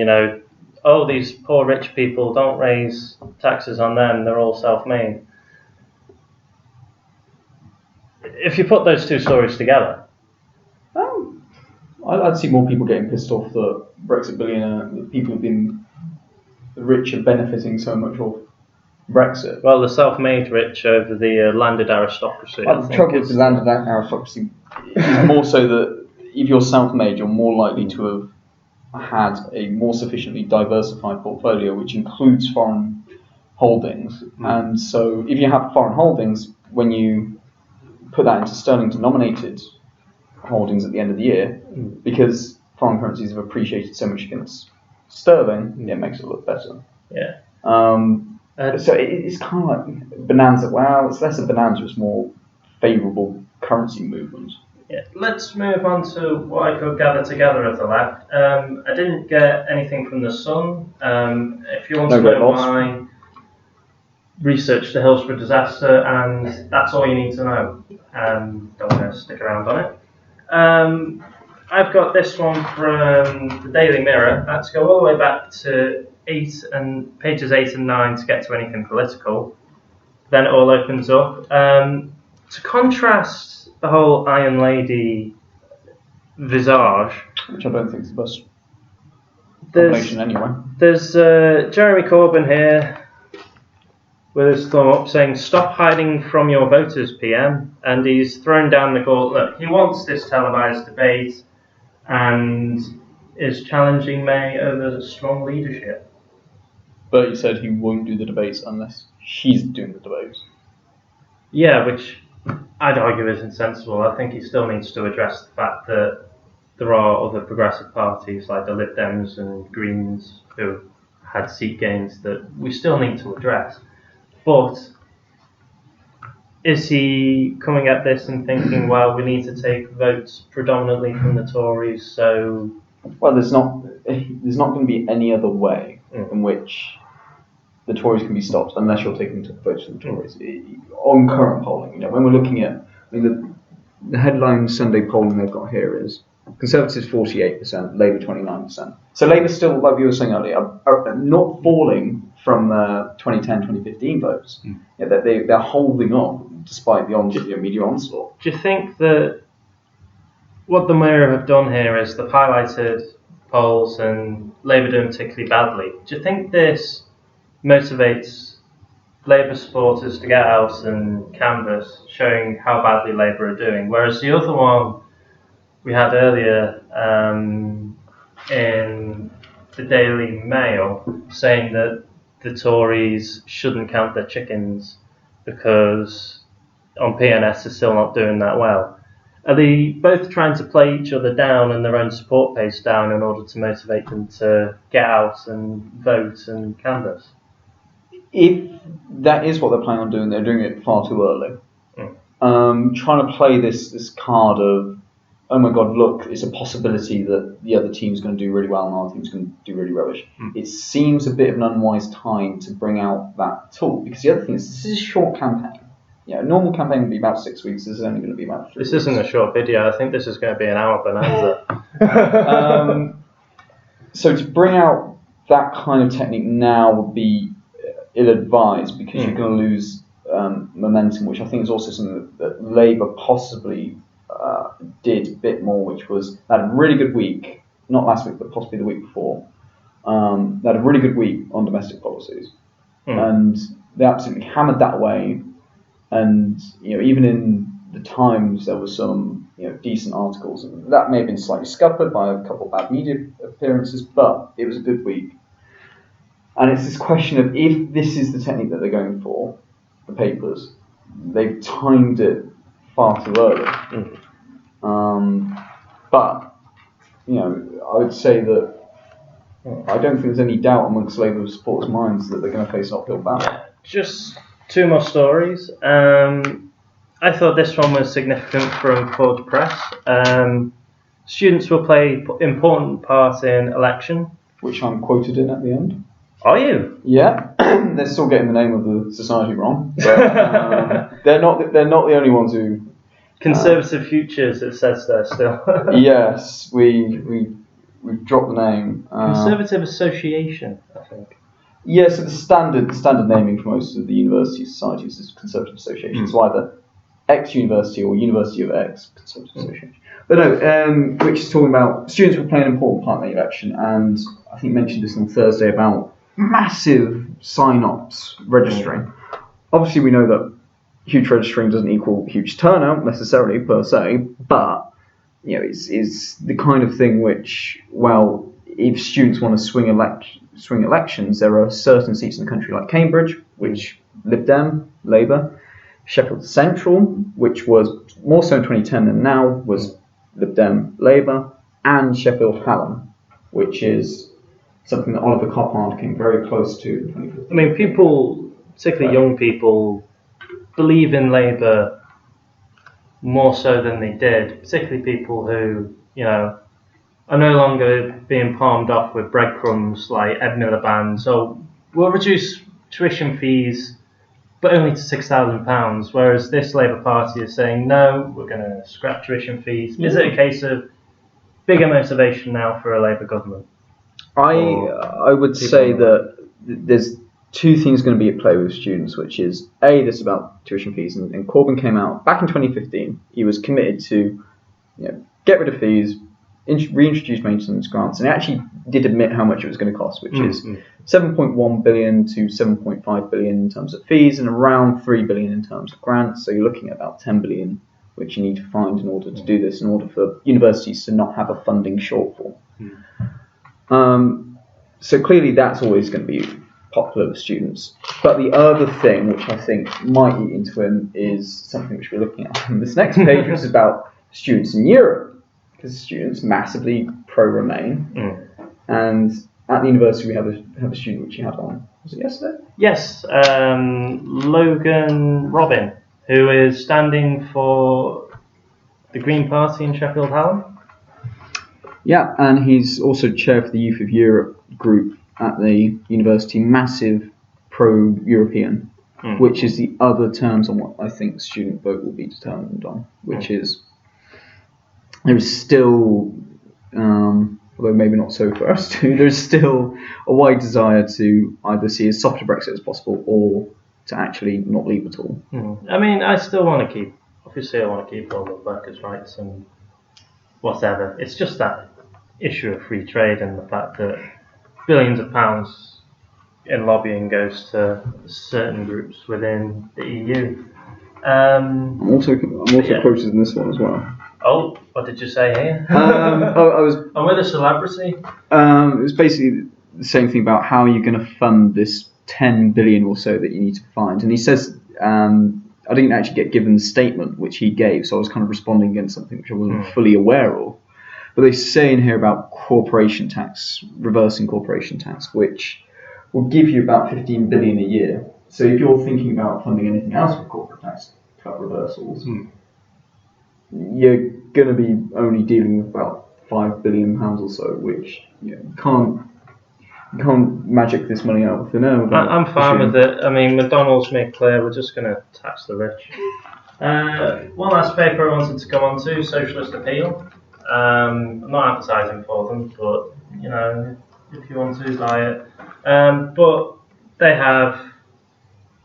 Speaker 1: these poor rich people, don't raise taxes on them; they're all self-made. If you put those two stories together.
Speaker 2: I'd see more people getting pissed off that Brexit billionaire, that people the rich are benefiting so much of Brexit.
Speaker 1: Well, the self-made rich over the landed aristocracy.
Speaker 2: The trouble with the landed aristocracy is more so that if you're self-made, you're more likely to have had a more sufficiently diversified portfolio, which includes foreign holdings. And so if you have foreign holdings, when you put that into sterling denominated holdings at the end of the year, because foreign currencies have appreciated so much against sterling, it makes it look better.
Speaker 1: Yeah.
Speaker 2: So it's kind of like bonanza. Well, it's less a bonanza; it's more favourable currency movement.
Speaker 1: Yeah. Let's move on to what I could gather together at the left. I didn't get anything from the Sun. If you want to know why, research the Hillsborough disaster, and that's all you need to know. Don't want to stick around on it. I've got this one from the Daily Mirror. Let's go all the way back to pages 8 and 9 to get to anything political. Then it all opens up. To contrast the whole Iron Lady visage,
Speaker 2: which I don't think is the best combination anyway.
Speaker 1: There's Jeremy Corbyn here with his thumb up saying, "Stop hiding from your voters, PM." And he's thrown down the gauntlet. He wants this televised debate and is challenging May over strong leadership.
Speaker 2: But he said he won't do the debates unless she's doing the debates.
Speaker 1: Yeah, which I'd argue is insensible. I think he still needs to address the fact that there are other progressive parties like the Lib Dems and Greens who had seat gains that we still need to address. But is he coming at this and thinking, well, we need to take votes predominantly from the Tories, so...
Speaker 2: Well, there's not going to be any other way in which the Tories can be stopped unless you're taking votes from the Tories. On current polling, when we're looking at... the headline Sunday polling they've got here is Conservatives 48%, Labour 29%. So Labour still, like we were saying earlier, are not falling from the 2010-2015 votes. They're holding on despite the media onslaught.
Speaker 1: Do you think that what the Mirror have done here is they've highlighted polls and Labour doing particularly badly? Do you think this motivates Labour supporters to get out and canvass, showing how badly Labour are doing? Whereas the other one we had earlier in the Daily Mail saying that the Tories shouldn't count their chickens because on PNS they're still not doing that well. Are they both trying to play each other down and their own support base down in order to motivate them to get out and vote and canvass?
Speaker 2: If that is what they're planning on doing, they're doing it far too early. Trying to play this card of, oh my God, look, it's a possibility that the other team's going to do really well and our team's going to do really rubbish. It seems a bit of an unwise time to bring out that tool, because the other thing is this is a short campaign. normal campaign would be about 6 weeks. This is only going to be about 3
Speaker 1: This
Speaker 2: weeks.
Speaker 1: isn't a short video. I think this is going to be an hour bonanza.
Speaker 2: So to bring out that kind of technique now would be ill-advised because you're going to lose momentum, which I think is also something that Labour possibly did a bit more, which was they had a really good week, not last week, but possibly the week before. They had a really good week on domestic policies, and they absolutely hammered that away. And even in the Times, there were some decent articles. That may have been slightly scuppered by a couple of bad media appearances, but it was a good week. And it's this question of if this is the technique that they're going for, the papers, they've timed it far too early. But I would say that I don't think there's any doubt amongst Labour supporters' minds that they're going to face an uphill battle.
Speaker 1: Yeah, just 2 more stories. I thought this one was significant from Forge Press. Students will play important part in election.
Speaker 2: Which I'm quoted in at the end.
Speaker 1: Are you?
Speaker 2: Yeah, they're still getting the name of the society wrong. But, they're not the only ones who.
Speaker 1: Conservative Futures, it says there still.
Speaker 2: Yes, we've dropped the name.
Speaker 1: Conservative Association, I think.
Speaker 2: Yeah, so the standard naming for most of the university societies is Conservative Association. So either X University or University of X Conservative Association. But no, which is talking about students will play an important part in the election, and I think mentioned this on Thursday about massive sign-ups registering. Obviously, we know that huge registering doesn't equal huge turnout necessarily per se, but it's the kind of thing which, well, if students want to swing elections, there are certain seats in the country like Cambridge, which Lib Dem, Labour, Sheffield Central, which was more so in 2010 than now, was Lib Dem, Labour, and Sheffield Hallam, which is something that Oliver Coppard came very close to in 2015.
Speaker 1: I mean, people, particularly young people, believe in Labour more so than they did, particularly people who, are no longer being palmed off with breadcrumbs like Ed Miliband. So we'll reduce tuition fees, but only to £6,000, whereas this Labour Party is saying, no, we're going to scrap tuition fees. Is it a case of bigger motivation now for a Labour government?
Speaker 2: I would say that there's 2 things going to be at play with students, which is A, this about tuition fees, and Corbyn came out back in 2015. He was committed to get rid of fees, reintroduce maintenance grants, and he actually did admit how much it was going to cost, which is 7.1 billion to 7.5 billion in terms of fees and around 3 billion in terms of grants. So you're looking at about 10 billion, which you need to find in order to do this, in order for universities to not have a funding shortfall. So clearly that's always going to be popular with students. But the other thing, which I think might eat into him, is something which we're looking at on this next page, which is about students in Europe. Because students massively pro-Remain. And at the university we have a student which you had on, was it yesterday?
Speaker 1: Yes, Logan Robin, who is standing for the Green Party in Sheffield Hallam.
Speaker 2: Yeah, and he's also chair for the Youth of Europe group at the university, massive pro-European, which is the other terms on what I think student vote will be determined on, which is there is still, although maybe not so for us too, there's still a wide desire to either see as soft a Brexit as possible or to actually not leave at all.
Speaker 1: I mean, I still want to keep, obviously I want to keep all the workers' rights and whatever. It's just that issue of free trade and the fact that billions of pounds in lobbying goes to certain groups within the EU.
Speaker 2: I'm also quoted in this one as well.
Speaker 1: Oh, what did you say here? I'm with a celebrity.
Speaker 2: It was basically the same thing about how you're going to fund this 10 billion or so that you need to find. And he says, I didn't actually get given the statement which he gave, so I was kind of responding against something which I wasn't fully aware of. But they say in here about corporation tax, reversing corporation tax, which will give you about 15 billion a year. So if you're thinking about funding anything else with corporate tax cut reversals, you're going to be only dealing with about £5 billion or so, which can't. You can't magic this money out of thin air.
Speaker 1: I'm fine with it. I mean, McDonald's made clear we're just going to tax the rich. One last paper I wanted to come on to, Socialist Appeal. I'm not advertising for them, but if you want to buy it. But they have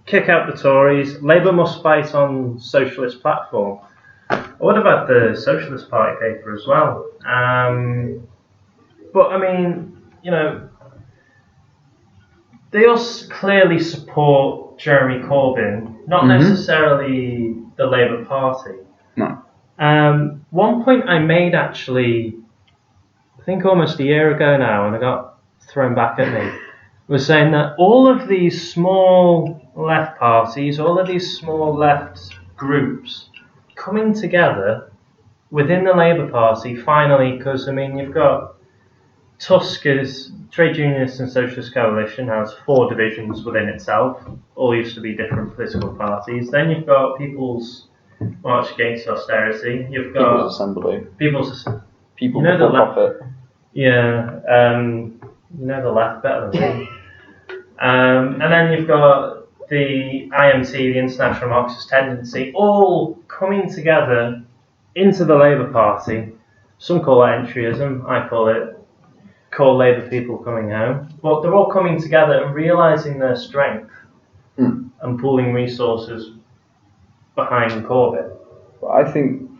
Speaker 1: kick out the Tories. Labour must fight on socialist platform. What about the Socialist Party paper as well? But I mean, they also clearly support Jeremy Corbyn, not necessarily the Labour Party.
Speaker 2: No.
Speaker 1: One point I made actually, I think almost a year ago now, and I got thrown back at me, was saying that all of these small left parties, all of these small left groups coming together within the Labour Party finally, because I mean you've got Tusk's Trade Unionist and Socialist Coalition has 4 divisions within itself, all used to be different political parties. Then you've got People's March Against Austerity. You've got
Speaker 2: People's Assembly. People
Speaker 1: the
Speaker 2: for profit.
Speaker 1: Yeah, the left better than me. And then you've got the IMT, the International Marxist Tendency, all coming together into the Labour Party. Some call it entryism, I call Labour people coming home. But they're all coming together and realising their strength and pooling resources behind Corbyn.
Speaker 2: I think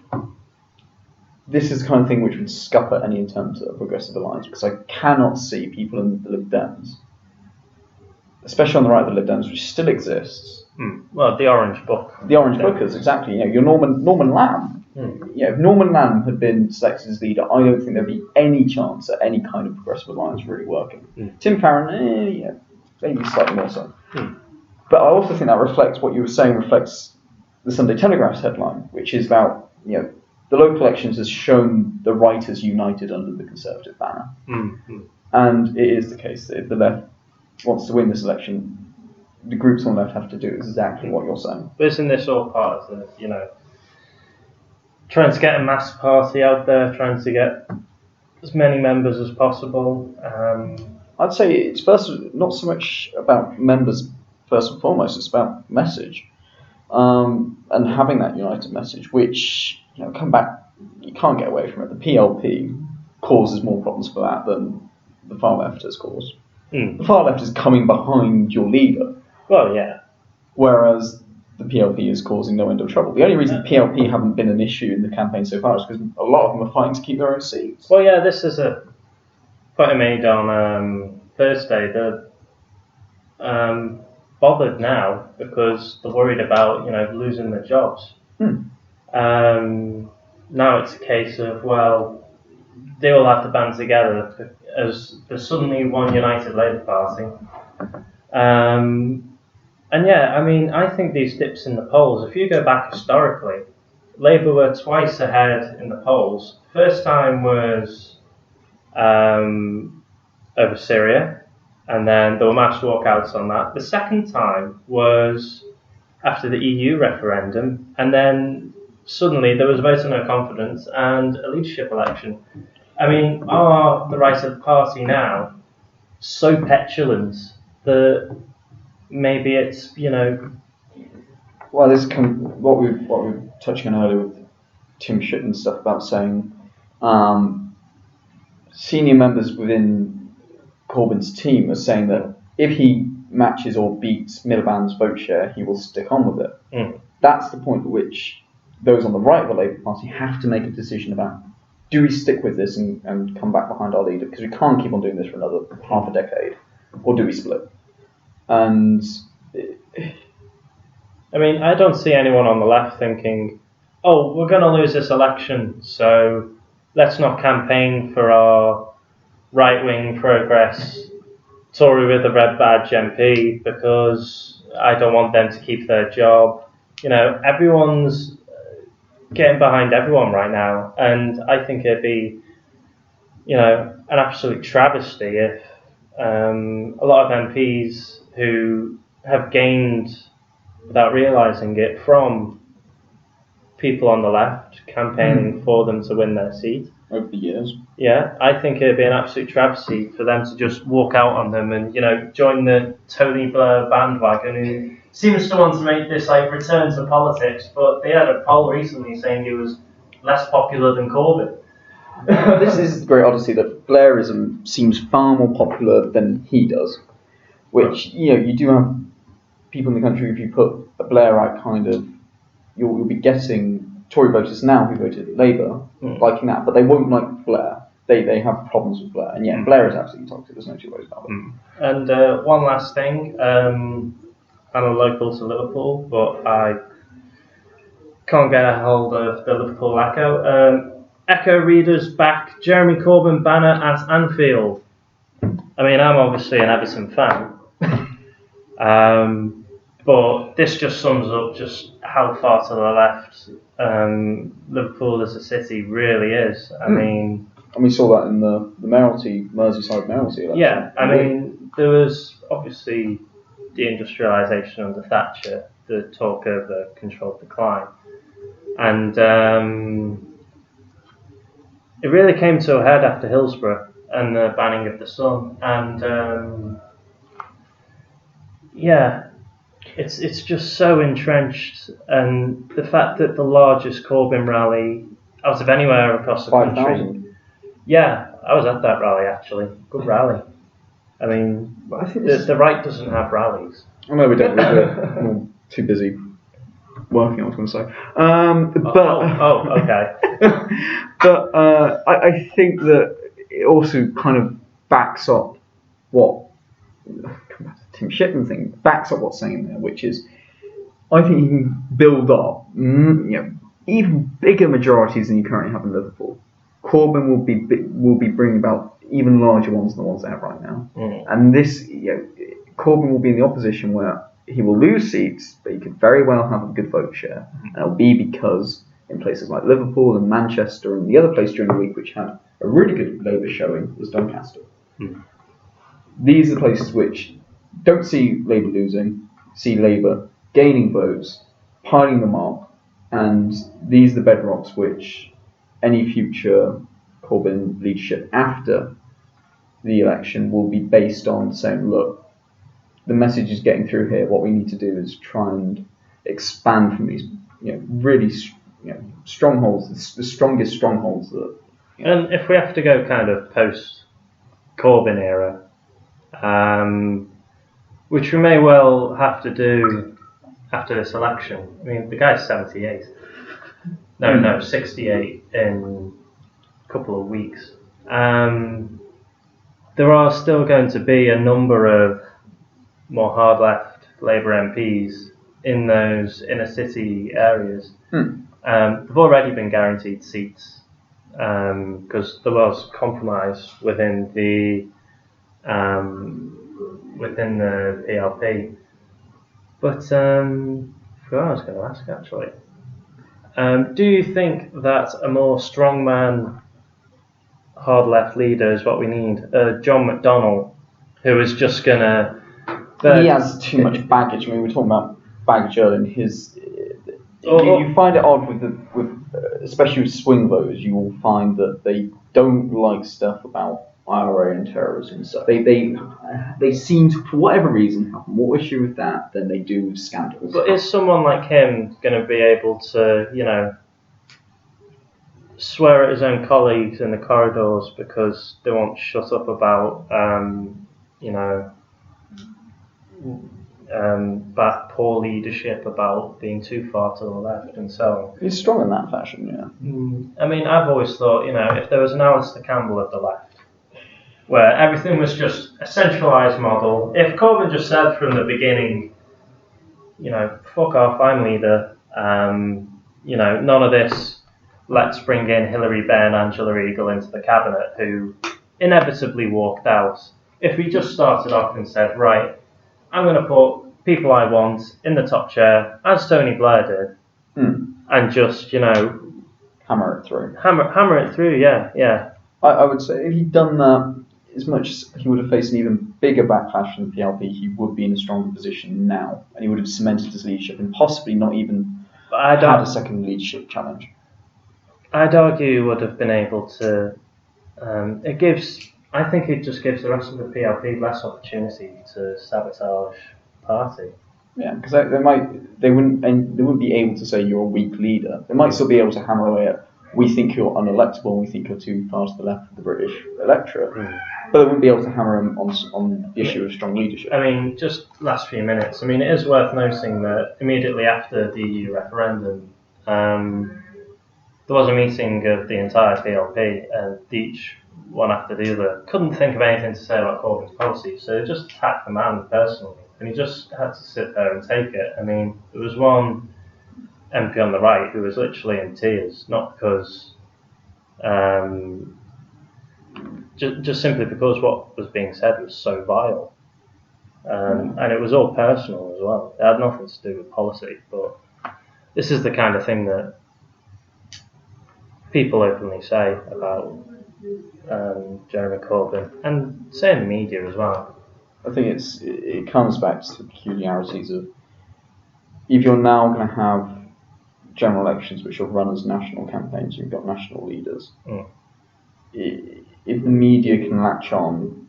Speaker 2: this is the kind of thing which would scupper any attempt at a progressive alliance, because I cannot see people in the Lib Dems, especially on the right of the Lib Dems, which still exists.
Speaker 1: Well, the Orange Book.
Speaker 2: The Orange Bookers, exactly. Your Norman Lamb. If Norman Lamb had been selected as leader, I don't think there'd be any chance at any kind of progressive alliance really working. Tim Farron, maybe slightly more so. But I also think that reflects what you were saying, reflects the Sunday Telegraph's headline, which is about, the local elections has shown the right as united under the Conservative banner. And it is the case that if the left wants to win this election, the groups on the left have to do exactly what you're saying.
Speaker 1: But isn't this all part of the, trying to get a mass party out there, trying to get as many members as possible?
Speaker 2: I'd say it's not so much about members first and foremost, it's about message. And having that united message, which, come back, you can't get away from it. The PLP causes more problems for that than the far left has caused. The far left is coming behind your leader.
Speaker 1: Well, yeah.
Speaker 2: Whereas the PLP is causing no end of trouble. The only reason the PLP haven't been an issue in the campaign so far is because a lot of them are fighting to keep their own seats.
Speaker 1: Well, yeah, this is a point I made on Thursday. They're bothered now because they're worried about, losing their jobs. Now it's a case of, well, they all have to band together as there's suddenly one united Labour Party. And yeah, I mean, I think these dips in the polls, if you go back historically, Labour were twice ahead in the polls. First time was over Syria, and then there were mass walkouts on that. The second time was after the EU referendum, and then suddenly there was a vote of no confidence and a leadership election. I mean, are the right of the party now so petulant that maybe it's,
Speaker 2: Well, this what we were touching on earlier with Tim Shit and stuff about saying senior members within Corbyn's team are saying that if he matches or beats Miliband's vote share, he will stick on with it. That's the point at which those on the right of the Labour Party have to make a decision about, do we stick with this and come back behind our leader, because we can't keep on doing this for another half a decade, or do we split? And
Speaker 1: I mean, I don't see anyone on the left thinking, oh, we're going to lose this election, so let's not campaign for our right-wing progress Tory with a red badge MP because I don't want them to keep their job. Everyone's getting behind everyone right now, and I think it'd be, an absolute travesty if a lot of MPs who have gained, without realising it, from people on the left campaigning for them to win their seat
Speaker 2: over the years.
Speaker 1: Yeah, I think it'd be an absolute travesty for them to just walk out on them and, join the Tony Blair bandwagon, who seems to want to make this like return to politics, but they had a poll recently saying he was less popular than Corbyn.
Speaker 2: This is the great odyssey that Blairism seems far more popular than he does, which, you do have people in the country, if you put a Blairite kind of, you'll be getting Tory voters now who voted Labour liking that, but they won't like Blair. They have problems with Blair, and Blair is absolutely toxic, there's no two ways about it.
Speaker 1: And one last thing, I'm a local to Liverpool, but I can't get a hold of the Liverpool Echo. Echo readers back Jeremy Corbyn banner at Anfield. I mean, I'm obviously an Everton fan, but this just sums up just how far to the left Liverpool as a city really is. I mean,
Speaker 2: and we saw that in the Merseyside mayoralty election.
Speaker 1: Yeah, I mean, there was obviously deindustrialisation under Thatcher, the talk of a controlled decline, and it really came to a head after Hillsborough and the banning of the Sun, and it's just so entrenched, and the fact that the largest Corbyn rally out of anywhere across the country.
Speaker 2: 5,000.
Speaker 1: Yeah, I was at that rally actually. Good rally. I mean, I think the right doesn't have rallies.
Speaker 2: Oh no, we don't. We're too busy working, I was going to say.
Speaker 1: Okay.
Speaker 2: But I think that it also kind of backs up what Tim Shipman thing backs up what's saying there, which is I think you can build up even bigger majorities than you currently have in Liverpool. Corbyn will be bringing about even larger ones than the ones they have right now, and this Corbyn will be in the opposition where he will lose seats, but he could very well have a good vote share, and it'll be because in places like Liverpool and Manchester and the other place during the week which had a really good Labour showing was Doncaster. These are the places which don't see Labour losing, see Labour gaining votes, piling them up, and these are the bedrocks which any future Corbyn leadership after the election will be based on saying, look, the message is getting through here. What we need to do is try and expand from these, really, strongholds, the strongest strongholds that.
Speaker 1: And if we have to go kind of post Corbyn era, which we may well have to do after this election. I mean, the guy's 78. No, 68 in a couple of weeks. There are still going to be a number of more hard left Labour MPs in those inner city areas. They've already been guaranteed seats because there was compromise within the PLP. But I forgot what I was going to ask actually. Do you think that a more strongman hard left leader is what we need? John McDonnell, who is just going to...
Speaker 2: He has too much baggage. I mean, we were talking about baggage earlier, and you find it odd with especially with swing voters. You will find that they don't like stuff about IRA and terrorism. So they seem to, for whatever reason, have more issue with that than they do with scandals.
Speaker 1: But is someone like him going to be able to, swear at his own colleagues in the corridors because they won't shut up about, bad, poor leadership, about being too far to the left and so on?
Speaker 2: He's strong in that fashion, yeah.
Speaker 1: I mean, I've always thought, if there was an Alistair Campbell of the left, where everything was just a centralised model, if Corbyn just said from the beginning, fuck off, I'm leader, none of this, let's bring in Hilary Benn, Angela Eagle into the cabinet, who inevitably walked out. If we just started off and said, right, I'm going to put people I want in the top chair, as Tony Blair did, and just,
Speaker 2: hammer it through.
Speaker 1: Hammer it through, yeah.
Speaker 2: I would say if he'd done that, as much as he would have faced an even bigger backlash from the PLP, he would be in a stronger position now, and he would have cemented his leadership and possibly not even had a second leadership challenge.
Speaker 1: I'd argue he would have been able to I think it just gives the rest of the PLP less opportunity to sabotage the party.
Speaker 2: Yeah, because they wouldn't be able to say you're a weak leader. They might still be able to hammer away at, we think you're unelectable, and we think you're too far to the left of the British electorate. But they wouldn't be able to hammer them on the issue of strong leadership.
Speaker 1: I mean, just last few minutes. I mean, it is worth noting that immediately after the EU referendum, there was a meeting of the entire PLP, and each one after the other couldn't think of anything to say about Corbyn's policy, so they just attacked the man personally, and he just had to sit there and take it. I mean, there was one MP on the right who was literally in tears, not because, just simply because what was being said was so vile, and it was all personal as well. It had nothing to do with policy, but this is the kind of thing that people openly say about Jeremy Corbyn, and say in the media as well.
Speaker 2: I think it comes back to the peculiarities of, if you're now going to have general elections which are run as national campaigns, you've got national leaders. If the media can latch on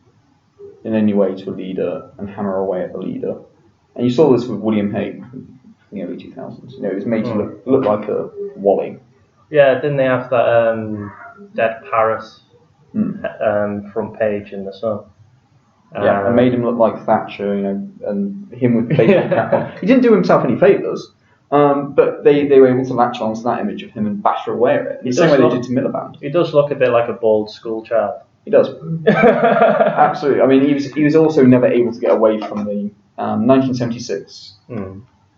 Speaker 2: in any way to a leader and hammer away at the leader, and you saw this with William Hague in the early 2000s, it was made to look like a wally. Yeah,
Speaker 1: didn't they have that dead Paris front page in the Sun?
Speaker 2: Yeah, and made him look like Thatcher, and him with the baseball cap on. He didn't do himself any favours, but they were able to latch on to that image of him and batter away at it. The same way they did to Miliband.
Speaker 1: He does look a bit like a bald school child.
Speaker 2: He does. Absolutely. I mean, he was also never able to get away from the 1976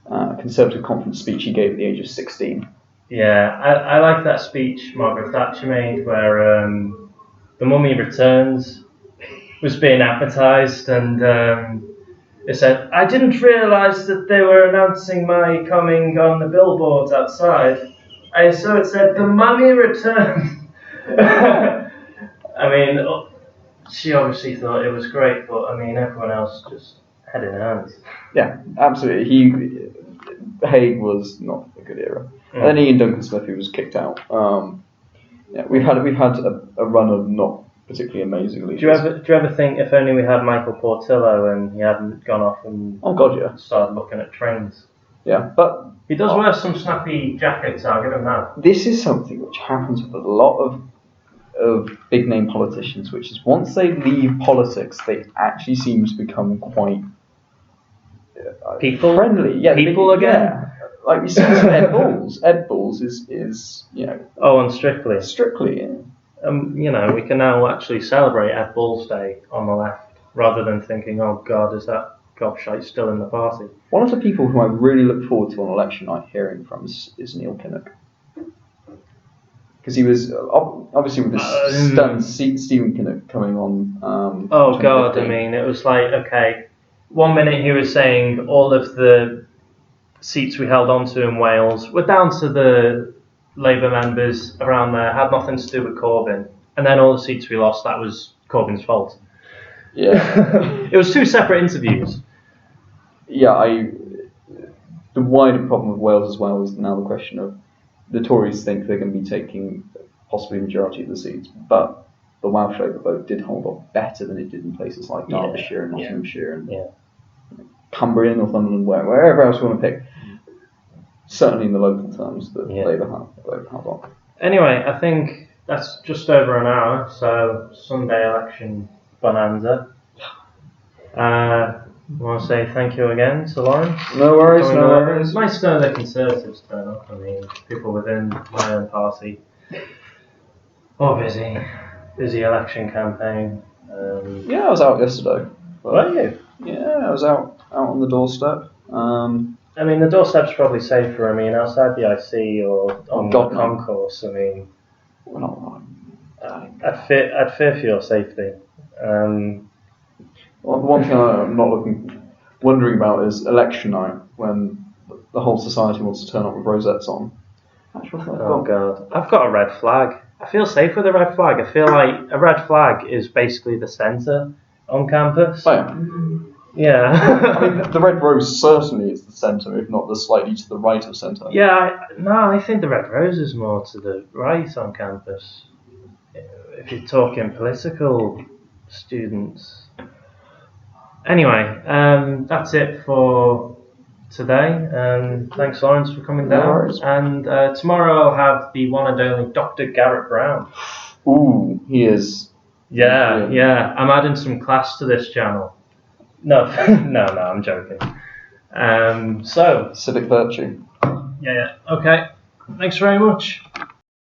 Speaker 2: Conservative conference speech he gave at the age of 16.
Speaker 1: Yeah, I like that speech Margaret Thatcher made where The Mummy Returns was being advertised, and it said, "I didn't realise that they were announcing my coming on the billboards outside. I saw it said, 'The Mummy Returns.'" I mean, she obviously thought it was great, but I mean, everyone else just had in hands.
Speaker 2: Yeah, absolutely. Hague was not a good era. And then Ian Duncan Smith, who was kicked out. Yeah, we've had a run of not particularly amazing leaders.
Speaker 1: Do you ever think if only we had Michael Portillo and he hadn't gone off and started looking at trains?
Speaker 2: Yeah, but
Speaker 1: he does wear some snappy jackets. I'll give him that.
Speaker 2: This is something which happens with a lot of big name politicians, which is once they leave politics, they actually seem to become quite
Speaker 1: people
Speaker 2: friendly. Yeah,
Speaker 1: people again.
Speaker 2: Yeah. Like we see with Ed Balls. Ed Balls is
Speaker 1: Oh, and Strictly.
Speaker 2: Strictly, yeah.
Speaker 1: We can now actually celebrate Ed Balls Day on the left, rather than thinking, oh God, is that gobshite still in the party?
Speaker 2: One of the people who I really look forward to on election night hearing from is Neil Kinnock. Because he was, obviously with this stunned Stephen Kinnock coming on.
Speaker 1: Oh God, I mean, it was like, okay, 1 minute he was saying all of the seats we held onto in Wales were down to the Labour members around there, had nothing to do with Corbyn, and then all the seats we lost, that was Corbyn's fault.
Speaker 2: Yeah.
Speaker 1: It was two separate interviews.
Speaker 2: Yeah, the wider problem with Wales as well is now the question of the Tories think they're going to be taking possibly the majority of the seats, but the Welsh Labour vote did hold up better than it did in places like Derbyshire and Nottinghamshire and Cumbria, Northumberland, wherever else you want to pick. Certainly in the local terms that Labour held on.
Speaker 1: Anyway, I think that's just over an hour, so Sunday election bonanza. I want to say thank you again to Laurence.
Speaker 2: No worries.
Speaker 1: It's nice to know the Conservatives turn up. I mean, people within my own party. Oh, busy election campaign.
Speaker 2: Yeah, I was out yesterday.
Speaker 1: Were you?
Speaker 2: Yeah, I was out on the doorstep.
Speaker 1: I mean, the doorstep's probably safer. I mean, outside the IC or on the concourse. I mean, I'd fear for your safety.
Speaker 2: Well, one thing I'm not wondering about is election night when the whole society wants to turn up with rosettes on.
Speaker 1: Oh God, I've got a red flag. I feel safe with a red flag. I feel like a red flag is basically the centre on campus.
Speaker 2: Oh, yeah.
Speaker 1: Yeah.
Speaker 2: I mean, the red rose certainly is the centre, if not the slightly to the right of centre.
Speaker 1: Yeah, I think the red rose is more to the right on campus. if you're talking political students. Anyway, that's it for today. Thanks, Laurence, for coming
Speaker 2: No
Speaker 1: down.
Speaker 2: worries.
Speaker 1: And tomorrow I'll have the one and only Dr. Garrett Brown.
Speaker 2: Ooh, he is.
Speaker 1: Yeah. I'm adding some class to this channel. No, no, I'm joking. So
Speaker 2: Civic virtue.
Speaker 1: yeah. Okay. Thanks very much.